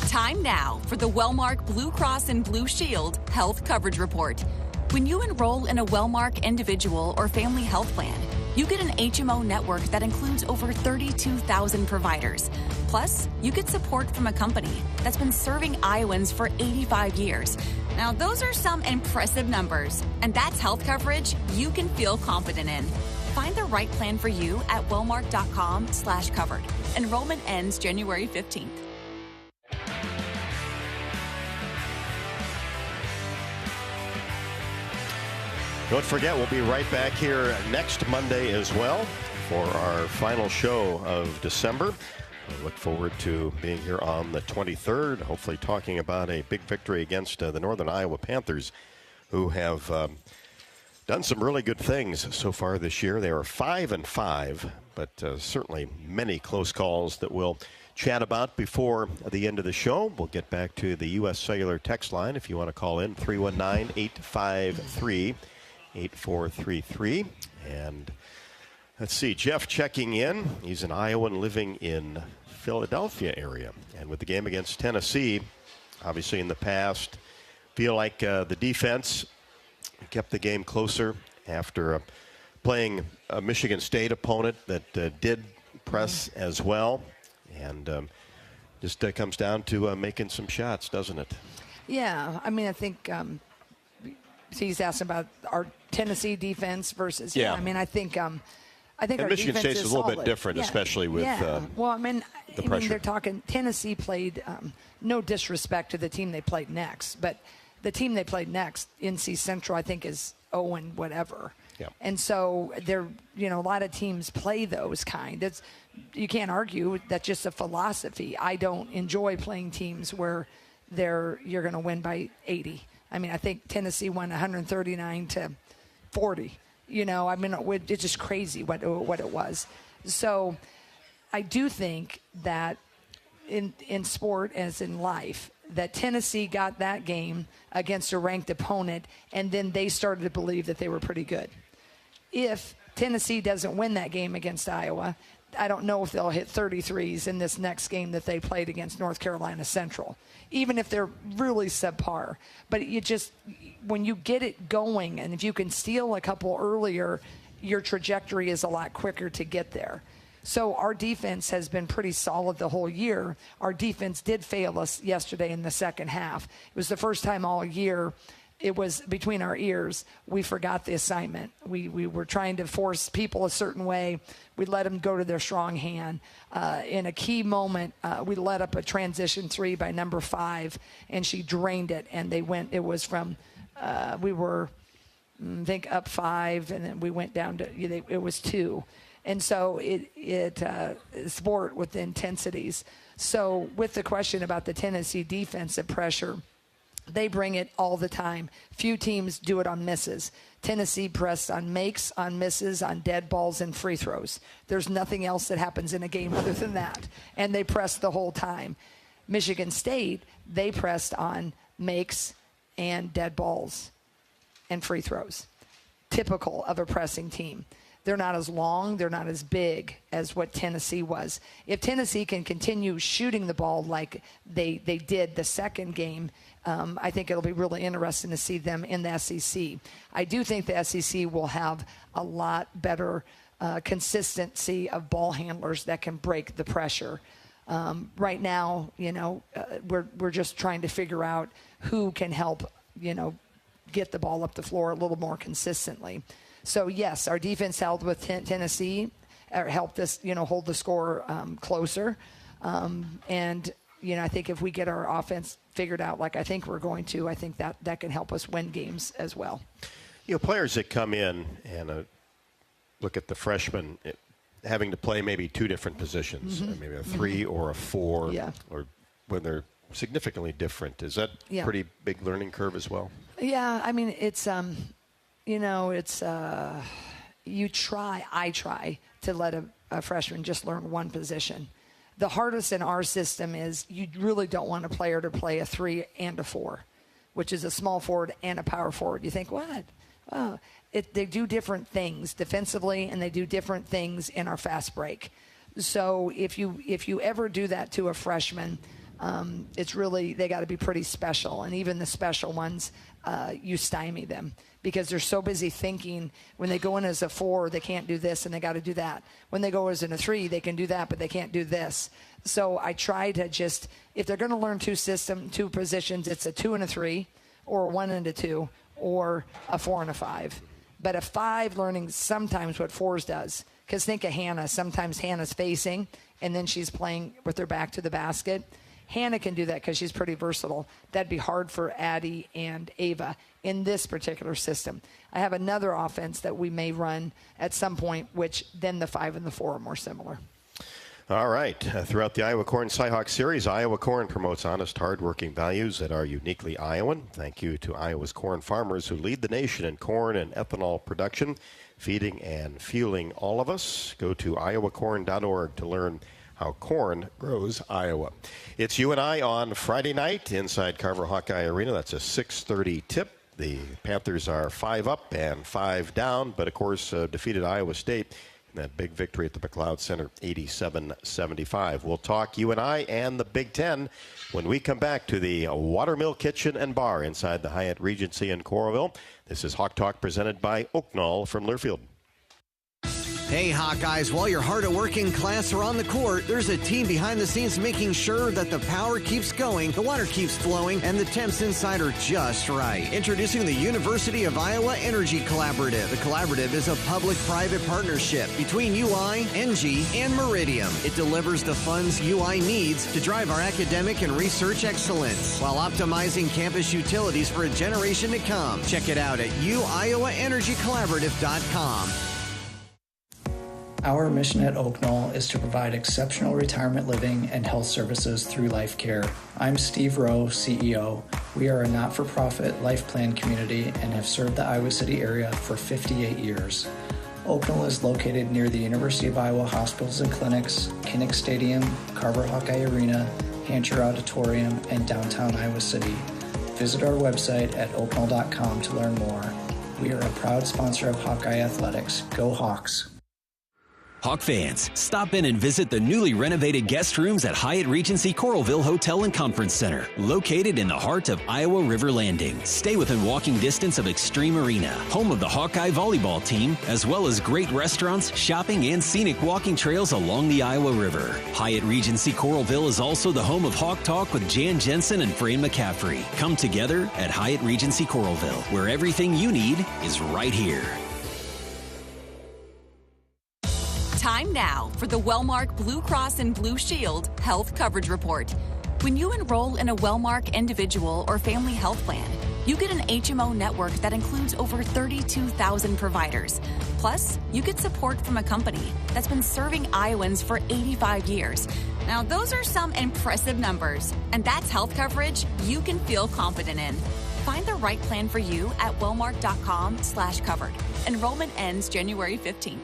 Speaker 18: Time now for the Wellmark Blue Cross and Blue Shield Health Coverage Report. When you enroll in a Wellmark individual or family health plan, you get an HMO network that includes over 32,000 providers. Plus, you get support from a company that's been serving Iowans for 85 years. Now, those are some impressive numbers, and that's health coverage you can feel confident in. Find the right plan for you at wellmark.com/covered. Enrollment ends January 15th.
Speaker 4: Don't forget, we'll be right back here next Monday as well for our final show of December. I look forward to being here on the 23rd, hopefully talking about a big victory against the Northern Iowa Panthers, who have done some really good things so far this year. They are 5-5, but certainly many close calls that we'll chat about before the end of the show. We'll get back to the U.S. Cellular text line if you want to call in, 319-853-8433. And let's see, Jeff checking in. He's an Iowan living in Philadelphia area. And with the game against Tennessee, obviously in the past, feel like the defense kept the game closer after playing a Michigan State opponent that did press as well. And just comes down to making some shots, doesn't it?
Speaker 5: Yeah, I mean, I think he's asking about our Tennessee defense versus.
Speaker 4: Yeah.
Speaker 5: I mean, I think our
Speaker 4: Michigan
Speaker 5: defense
Speaker 4: State's
Speaker 5: is
Speaker 4: a little
Speaker 5: solid.
Speaker 4: bit different, especially with
Speaker 5: well, I mean,
Speaker 4: pressure.
Speaker 5: they're talking. Tennessee played. No disrespect to the team they played next, but the team they played next, NC Central, I think is 0 whatever.
Speaker 4: Yeah.
Speaker 5: And so a lot of teams play those kind. You can't argue that's just a philosophy. I don't enjoy playing teams where you're going to win by 80. I mean, I think Tennessee won 139-40. I mean, it's just crazy what it was. So I do think that in sport as in life, that Tennessee got that game against a ranked opponent, and then they started to believe that they were pretty good. If Tennessee doesn't win that game against Iowa, I don't know if they'll hit 33s in this next game that they played against North Carolina Central, even if they're really subpar. But when you get it going, and if you can steal a couple earlier, your trajectory is a lot quicker to get there. So our defense has been pretty solid the whole year. Our defense did fail us yesterday in the second half. It was the first time all year it was between our ears. We forgot the assignment. We were trying to force people a certain way. We let them go to their strong hand. In a key moment, we let up a transition 3 by number 5, and she drained it. And it was from, we were, I think, up 5, and then we went down to, it was 2. And so sport with the intensities. So with the question about the Tennessee defensive pressure, they bring it all the time. Few teams do it on misses. Tennessee pressed on makes, on misses, on dead balls, and free throws. There's nothing else that happens in a game other than that. And they pressed the whole time. Michigan State, they pressed on makes and dead balls and free throws. Typical of a pressing team. They're not as long, they're not as big as what Tennessee was. If Tennessee can continue shooting the ball like they did the second game, I think it'll be really interesting to see them in the SEC. I do think the SEC will have a lot better consistency of ball handlers that can break the pressure. Right now, we're just trying to figure out who can help, get the ball up the floor a little more consistently. So, yes, our defense held with Tennessee, helped us, hold the score closer. And, I think if we get our offense figured out like I think we're going to, I think that can help us win games as well.
Speaker 4: Players that come in and look at the freshmen having to play maybe 2 different positions, maybe a 3 or a 4, or when they're significantly different. Is that a pretty big learning curve as well?
Speaker 5: Yeah, I mean, it's I try to let a freshman just learn one position. The hardest in our system is you really don't want a player to play a 3 and a 4, which is a small forward and a power forward. You think, what? Oh, they do different things defensively, and they do different things in our fast break. So if you ever do that to a freshman, it's really, they got to be pretty special. And even the special ones, you stymie them because they're so busy thinking when they go in as a 4, they can't do this and they got to do that. When they go as in a 3, they can do that, but they can't do this. So I try to just, if they're going to learn 2 positions, it's a 2 and a 3 or a 1 and a 2 or a 4 and a 5. But a 5 learning sometimes what 4s does. Because think of Hannah. Sometimes Hannah's facing and then she's playing with her back to the basket. Hannah can do that because she's pretty versatile. That'd be hard for Addie and Ava in this particular system. I have another offense that we may run at some point, which then the 5 and the 4 are more similar.
Speaker 4: All right. Throughout the Iowa Corn Cyhawk Series, Iowa Corn promotes honest, hardworking values that are uniquely Iowan. Thank you to Iowa's corn farmers who lead the nation in corn and ethanol production, feeding and fueling all of us. Go to iowacorn.org to learn how corn grows Iowa. It's you and I on Friday night inside Carver Hawkeye Arena. That's a 6:30 tip. The Panthers are 5 up and 5 down, but of course defeated Iowa State. That big victory at the McLeod Center, 87-75. We'll talk you and I and the Big Ten when we come back to the Watermill Kitchen and Bar inside the Hyatt Regency in Coralville. This is Hawk Talk presented by Oaknall from Learfield.
Speaker 6: Hey, Hawkeyes, while your hard-working class are on the court, there's a team behind the scenes making sure that the power keeps going, the water keeps flowing, and the temps inside are just right. Introducing the University of Iowa Energy Collaborative. The collaborative is a public-private partnership between UI, NG, and Meridium. It delivers the funds UI needs to drive our academic and research excellence while optimizing campus utilities for a generation to come. Check it out at uiowaenergycollaborative.com.
Speaker 7: Our mission at Oaknall is to provide exceptional retirement living and health services through life care. I'm Steve Rowe, CEO. We are a not-for-profit life plan community and have served the Iowa City area for 58 years. Oaknall is located near the University of Iowa hospitals and clinics, Kinnick Stadium, Carver Hawkeye Arena, Hancher Auditorium, and downtown Iowa City. Visit our website at oaknall.com to learn more. We are a proud sponsor of Hawkeye Athletics. Go Hawks!
Speaker 8: Hawk fans, stop in and visit the newly renovated guest rooms at Hyatt Regency Coralville Hotel and Conference Center, located in the heart of Iowa River Landing. Stay within walking distance of Extreme Arena, home of the Hawkeye volleyball team, as well as great restaurants, shopping, and scenic walking trails along the Iowa River. Hyatt Regency Coralville is also the home of Hawk Talk with Jensen and Fran McCaffrey. Come together at Hyatt Regency Coralville, where everything you need is right here.
Speaker 18: Time now for the Wellmark Blue Cross and Blue Shield Health Coverage Report. When you enroll in a Wellmark individual or family health plan, you get an HMO network that includes over 32,000 providers. Plus, you get support from a company that's been serving Iowans for 85 years. Now, those are some impressive numbers, and that's health coverage you can feel confident in. Find the right plan for you at wellmark.com/covered. Enrollment ends January 15th.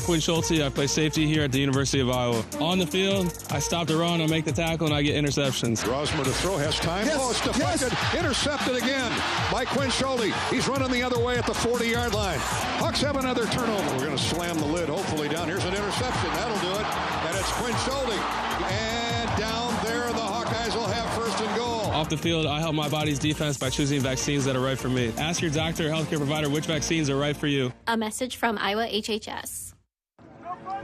Speaker 11: Quinn Schulte, I play safety here at the University of Iowa. On the field, I stop the run, I make the tackle, and I get interceptions.
Speaker 12: Rosmer to throw, has time.
Speaker 11: Yes,
Speaker 12: it's deflected, intercepted again by Quinn Schulte. He's running the other way at the 40-yard line. Hawks have another turnover. We're going to slam the lid, hopefully down. Here's an interception. That'll do it. And it's Quinn Schulte. And down there, the Hawkeyes will have first and goal.
Speaker 11: Off the field, I help my body's defense by choosing vaccines that are right for me. Ask your doctor or healthcare provider which vaccines are right for you.
Speaker 19: A message from Iowa HHS.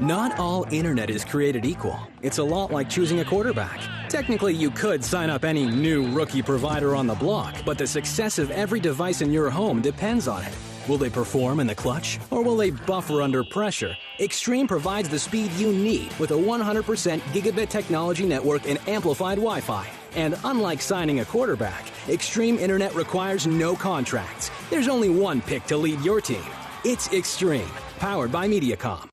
Speaker 20: Not all internet is created equal. It's a lot like choosing a quarterback. Technically, you could sign up any new rookie provider on the block, but the success of every device in your home depends on it. Will they perform in the clutch, or will they buffer under pressure? Extreme provides the speed you need with a 100% gigabit technology network and amplified Wi-Fi. And unlike signing a quarterback, Extreme Internet requires no contracts. There's only one pick to lead your team. It's Extreme, powered by Mediacom.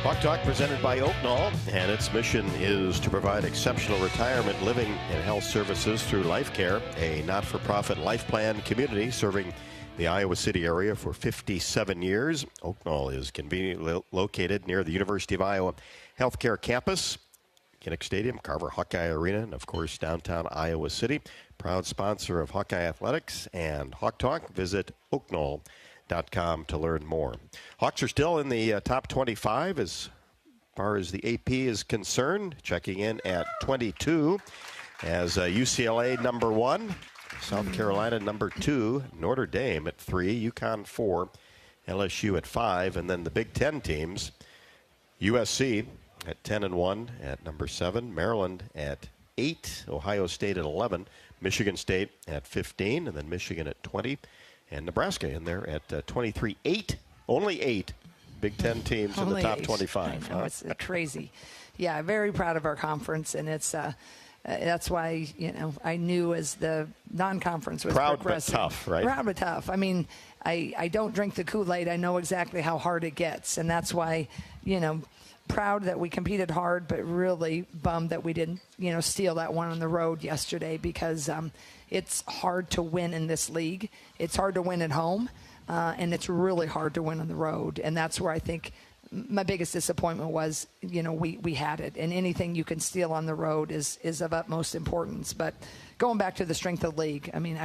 Speaker 4: Hawk Talk presented by Oaknall, and its mission is to provide exceptional retirement, living, and health services through Life Care, a not-for-profit life plan community serving the Iowa City area for 57 years. Oaknall is conveniently located near the University of Iowa Healthcare Campus, Kinnick Stadium, Carver Hawkeye Arena, and of course downtown Iowa City. Proud sponsor of Hawkeye Athletics and Hawk Talk. Visit Oaknall.com to learn more. Hawks are still in the top 25 as far as the AP is concerned, checking in at 22 as UCLA number 1, South Carolina number 2, Notre Dame at 3, UConn 4, LSU at 5, and then the Big Ten teams, USC at 10-1 at number 7, Maryland at 8, Ohio State at 11, Michigan State at 15, and then Michigan at 20. And Nebraska in there at 23. Only 8 Big Ten teams in the top 25.
Speaker 5: I know, it's crazy. Yeah, very proud of our conference, and it's that's why, I knew as the non-conference was
Speaker 4: proud
Speaker 5: progressing.
Speaker 4: but tough, right?
Speaker 5: Proud but tough. I mean, I don't drink the Kool-Aid. I know exactly how hard it gets. And that's why, proud that we competed hard, but really bummed that we didn't, steal that one on the road yesterday, because it's hard to win in this league. It's hard to win at home, and it's really hard to win on the road. And that's where I think my biggest disappointment was, we had it. And anything you can steal on the road is of utmost importance. But going back to the strength of the league, I mean,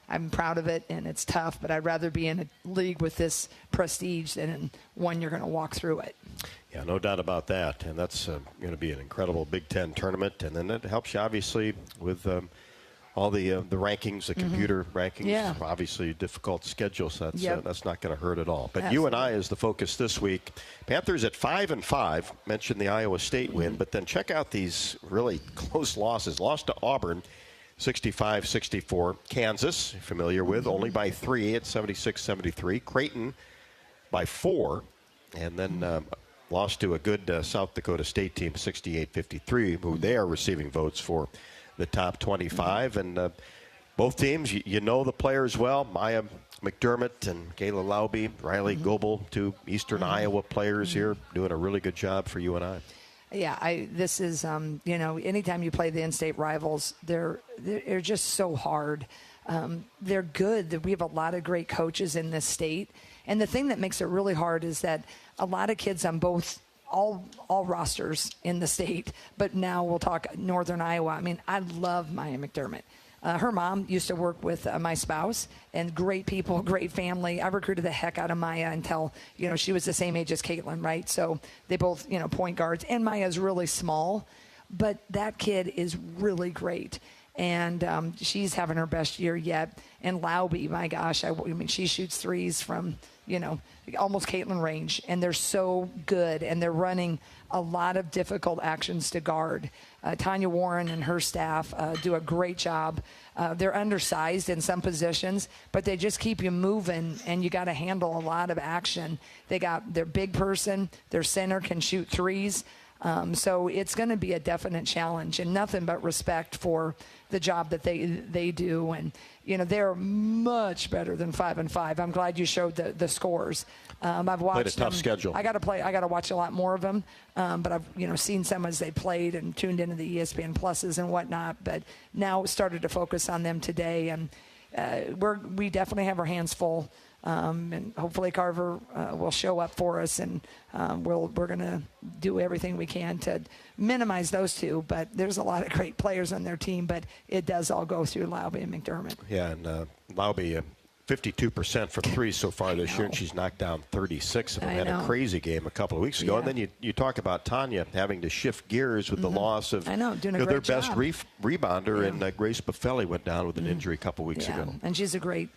Speaker 5: I'm proud of it, and it's tough, but I'd rather be in a league with this prestige than in one you're going to walk through it.
Speaker 4: Yeah, no doubt about that. And that's going to be an incredible Big Ten tournament. And then it helps you, obviously, with all the rankings, the computer rankings.
Speaker 5: Yeah.
Speaker 4: Obviously, difficult schedule, so that's not going to hurt at all. But
Speaker 5: Absolutely.
Speaker 4: UNI is the focus this week. Panthers at 5-5. Mentioned the Iowa State win, but then check out these really close losses. Lost to Auburn, 65-64. Kansas, familiar with, only by 3 at 76-73. Creighton by 4, and then lost to a good South Dakota State team, 68-53, who they are receiving votes for the top 25. And both teams, you know the players well. Maya McDermott and Kayla Laube, Riley Goebel, two Eastern Iowa players here, doing a really good job for UNI.
Speaker 5: Yeah, this is, anytime you play the in-state rivals, they're just so hard. They're good. We have a lot of great coaches in this state. And the thing that makes it really hard is that a lot of kids on all rosters in the state, but now we'll talk Northern Iowa. I mean, I love Maya McDermott. Her mom used to work with my spouse, and great people, great family. I recruited the heck out of Maya until, she was the same age as Caitlin, right? So they both, point guards. And Maya's really small, but that kid is really great. And she's having her best year yet. And Laube, my gosh, I mean, she shoots threes from, almost Caitlin range. And they're so good, and they're running a lot of difficult actions to guard. Tanya Warren and her staff do a great job. They're undersized in some positions, but they just keep you moving, and you got to handle a lot of action. They got their big person, their center can shoot threes. So it's going to be a definite challenge, and nothing but respect for the job that they do. And, they're much better than 5-5. I'm glad you showed the scores. I've watched
Speaker 4: played a tough schedule.
Speaker 5: I got to watch a lot more of them. But I've, seen some as they played and tuned into the ESPN Pluses and whatnot. But now started to focus on them today. And we definitely have our hands full. And hopefully Carver will show up for us, and we're going to do everything we can to minimize those two. But there's a lot of great players on their team, but it does all go through Laube and McDermott.
Speaker 4: Yeah, and Laube, 52% from three so far this year, and she's knocked down 36 of them. Had a crazy game a couple of weeks ago.
Speaker 5: Yeah.
Speaker 4: And then you talk about Tanya having to shift gears with the loss of
Speaker 5: doing a great
Speaker 4: their
Speaker 5: job.
Speaker 4: best rebounder, and Grace Buffelli went down with an injury a couple weeks ago.
Speaker 5: And she's a great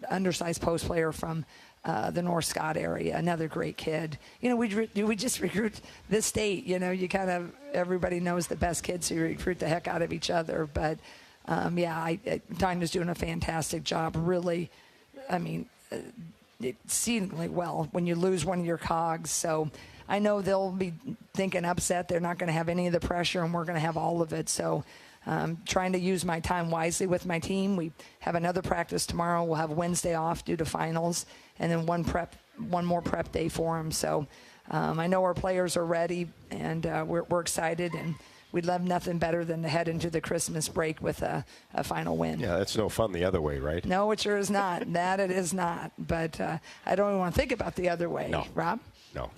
Speaker 5: undersized post player from the North Scott area, another great kid. We just recruit this state. You kind of, everybody knows the best kids, so you recruit the heck out of each other. But, Tanya's doing a fantastic job, really. I mean, exceedingly well when you lose one of your cogs. So I know they'll be thinking upset. They're not going to have any of the pressure, and we're going to have all of it. So trying to use my time wisely with my team. We have another practice tomorrow. We'll have Wednesday off due to finals, and then one more prep day for them. So I know our players are ready, and we're excited, and we'd love nothing better than to head into the Christmas break with a final win.
Speaker 4: Yeah, that's no fun the other way, right?
Speaker 5: No, it sure is not. That it is not. But I don't even want to think about the other way.
Speaker 4: No.
Speaker 5: Rob?
Speaker 4: No.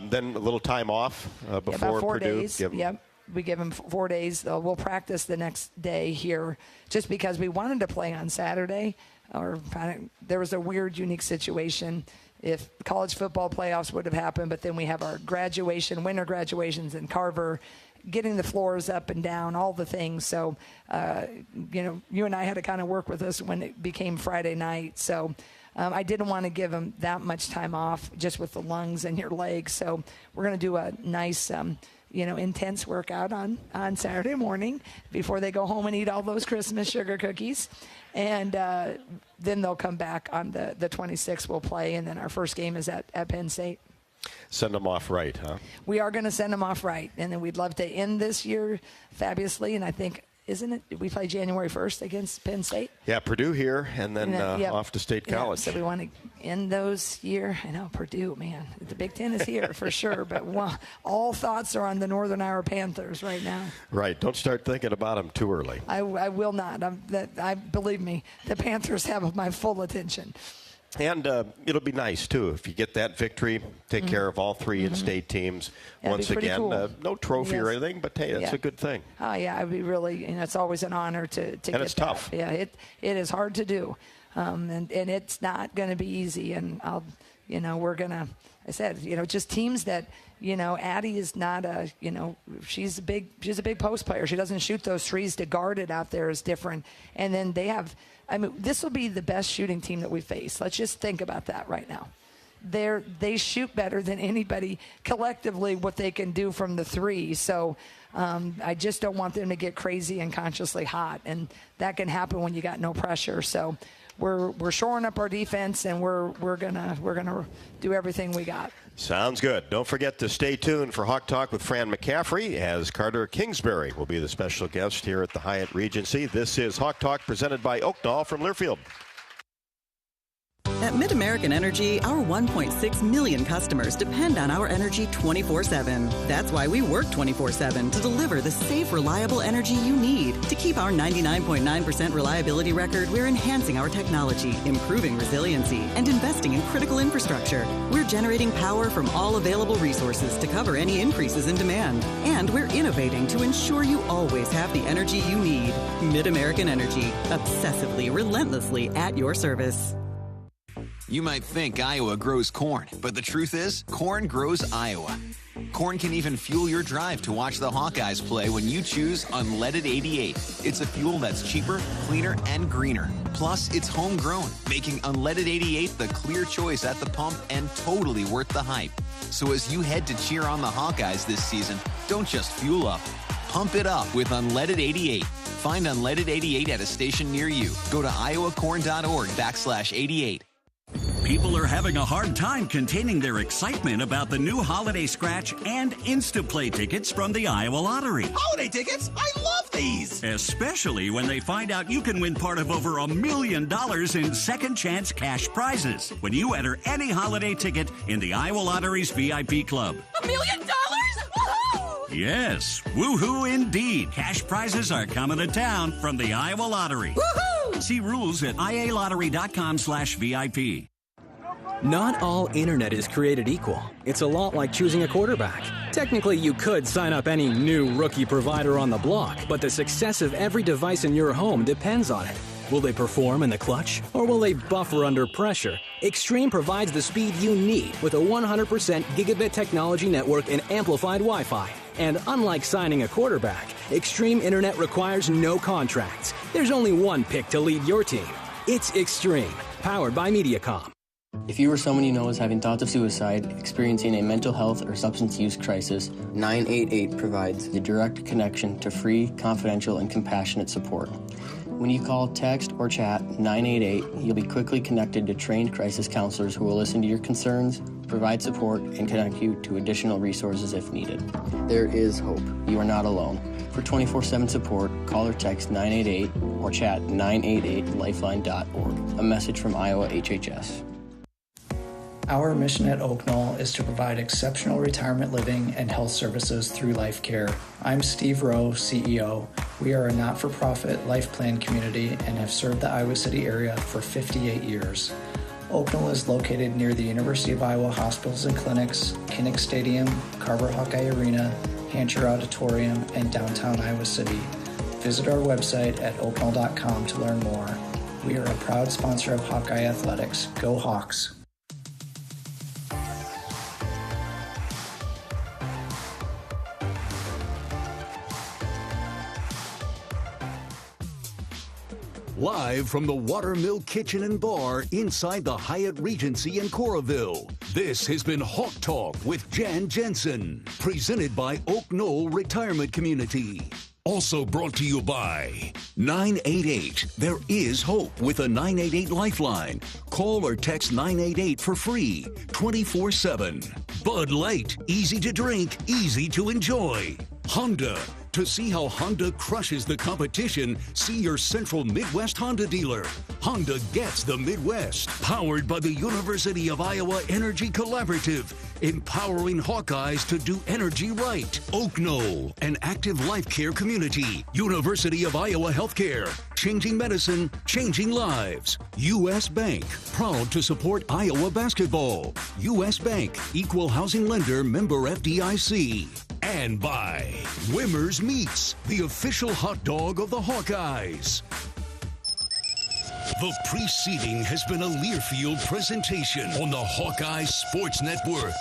Speaker 4: Then a little time off before
Speaker 5: about 4
Speaker 4: Purdue.
Speaker 5: days. Yep. We give them 4 days. We'll practice the next day here just because we wanted to play on Saturday. There was a weird, unique situation. If college football playoffs would have happened, but then we have our winter graduations in Carver, getting the floors up and down, all the things. So, you and I had to kind of work with us when it became Friday night. So I didn't want to give them that much time off just with the lungs and your legs. So we're going to do a nice, intense workout on Saturday morning before they go home and eat all those Christmas sugar cookies. And then they'll come back on the 26th. We'll play, and then our first game is at Penn State.
Speaker 4: Send them off right, huh?
Speaker 5: We are going to send them off right, and then we'd love to end this year fabulously. And I think isn't it? We play January 1st against Penn State.
Speaker 4: Yeah, Purdue here, and then off to State College.
Speaker 5: So we want to end those year. I know Purdue, man. The Big Ten is here for sure, but all thoughts are on the Northern Iowa Panthers right now.
Speaker 4: Right. Don't start thinking about them too early.
Speaker 5: I will not. Believe me, the Panthers have my full attention.
Speaker 4: And it'll be nice, too, if you get that victory, take care of all three in-state teams. Once again, cool. No trophy or anything, but, hey, that's a good thing.
Speaker 5: Oh, yeah, it'd be really, it's always an honor to get
Speaker 4: And it's
Speaker 5: that.
Speaker 4: tough.
Speaker 5: Yeah, it is hard to do, and it's not going to be easy. And we're going to, I said, just teams that, Addie is not she's a big post player. She doesn't shoot those threes. To guard it out there is different. And then they have, this will be the best shooting team that we face. Let's just think about that right now. They shoot better than anybody collectively what they can do from the three. So I just don't want them to get crazy and consciously hot. And that can happen when you got no pressure. So we're shoring up our defense, and we're gonna do everything we got.
Speaker 4: Sounds good. Don't forget to stay tuned for Hawk Talk with Fran McCaffrey, as Carter Kingsbury will be the special guest here at the Hyatt Regency. This is Hawk Talk presented by Oakdahl from Learfield.
Speaker 21: At MidAmerican Energy, our 1.6 million customers depend on our energy 24/7. That's why we work 24/7 to deliver the safe, reliable energy you need. To keep our 99.9% reliability record, we're enhancing our technology, improving resiliency, and investing in critical infrastructure. We're generating power from all available resources to cover any increases in demand. And we're innovating to ensure you always have the energy you need. MidAmerican Energy, obsessively, relentlessly at your service.
Speaker 8: You might think Iowa grows corn, but the truth is, corn grows Iowa. Corn can even fuel your drive to watch the Hawkeyes play when you choose Unleaded 88. It's a fuel that's cheaper, cleaner, and greener. Plus, it's homegrown, making Unleaded 88 the clear choice at the pump and totally worth the hype. So as you head to cheer on the Hawkeyes this season, don't just fuel up. Pump it up with Unleaded 88. Find Unleaded 88 at a station near you. Go to iowacorn.org/88.
Speaker 9: People are having a hard time containing their excitement about the new Holiday Scratch and Instaplay tickets from the Iowa Lottery.
Speaker 10: Holiday tickets? I love these!
Speaker 9: Especially when they find out you can win part of over $1 million in second chance cash prizes when you enter any holiday ticket in the Iowa Lottery's VIP Club.
Speaker 10: $1 million? Woohoo!
Speaker 9: Yes, woohoo indeed. Cash prizes are coming to town from the Iowa Lottery.
Speaker 10: Woohoo!
Speaker 9: See rules at ialottery.com/VIP.
Speaker 20: Not all internet is created equal. It's a lot like choosing a quarterback. Technically, you could sign up any new rookie provider on the block, but the success of every device in your home depends on it. Will they perform in the clutch, or will they buffer under pressure? Extreme provides the speed you need with a 100% gigabit technology network and amplified Wi-Fi. And unlike signing a quarterback, Extreme Internet requires no contracts. There's only one pick to lead your team. It's Extreme, powered by Mediacom.
Speaker 22: If you or someone you know is having thoughts of suicide, experiencing a mental health or substance use crisis, 988 provides the direct connection to free, confidential, and compassionate support. When you call, text, or chat 988, you'll be quickly connected to trained crisis counselors who will listen to your concerns, provide support, and connect you to additional resources if needed. There is hope. You are not alone. For 24/7 support, call or text 988 or chat 988lifeline.org. A message from Iowa HHS.
Speaker 7: Our mission at Oak Knoll is to provide exceptional retirement living and health services through Life Care. I'm Steve Rowe, CEO. We are a not-for-profit life plan community and have served the Iowa City area for 58 years. Oak Knoll is located near the University of Iowa hospitals and clinics, Kinnick Stadium, Carver Hawkeye Arena, Hancher Auditorium, and downtown Iowa City. Visit our website at oakknoll.com to learn more. We are a proud sponsor of Hawkeye Athletics. Go Hawks!
Speaker 3: Live from the Watermill Kitchen and Bar inside the Hyatt Regency in Coralville, this has been Hawk Talk with Jan Jensen, presented by Oak Knoll Retirement Community.
Speaker 2: Also brought to you by
Speaker 3: 988. There is hope with a 988 lifeline. Call or text 988 for free, 24/7. Bud Light, easy to drink, easy to enjoy. Honda, To see how Honda crushes the competition, see your Central Midwest Honda dealer. Honda gets the Midwest. Powered by the University of Iowa Energy Collaborative, empowering Hawkeyes to do energy right. Oak Knoll, an active life care community. University of Iowa Healthcare, changing medicine, changing lives. U.S. Bank, proud to support Iowa basketball. U.S. Bank, equal housing lender, member FDIC. And by Wimmer's Meats, the official hot dog of the Hawkeyes. The preceding has been a Learfield presentation on the Hawkeye Sports Network.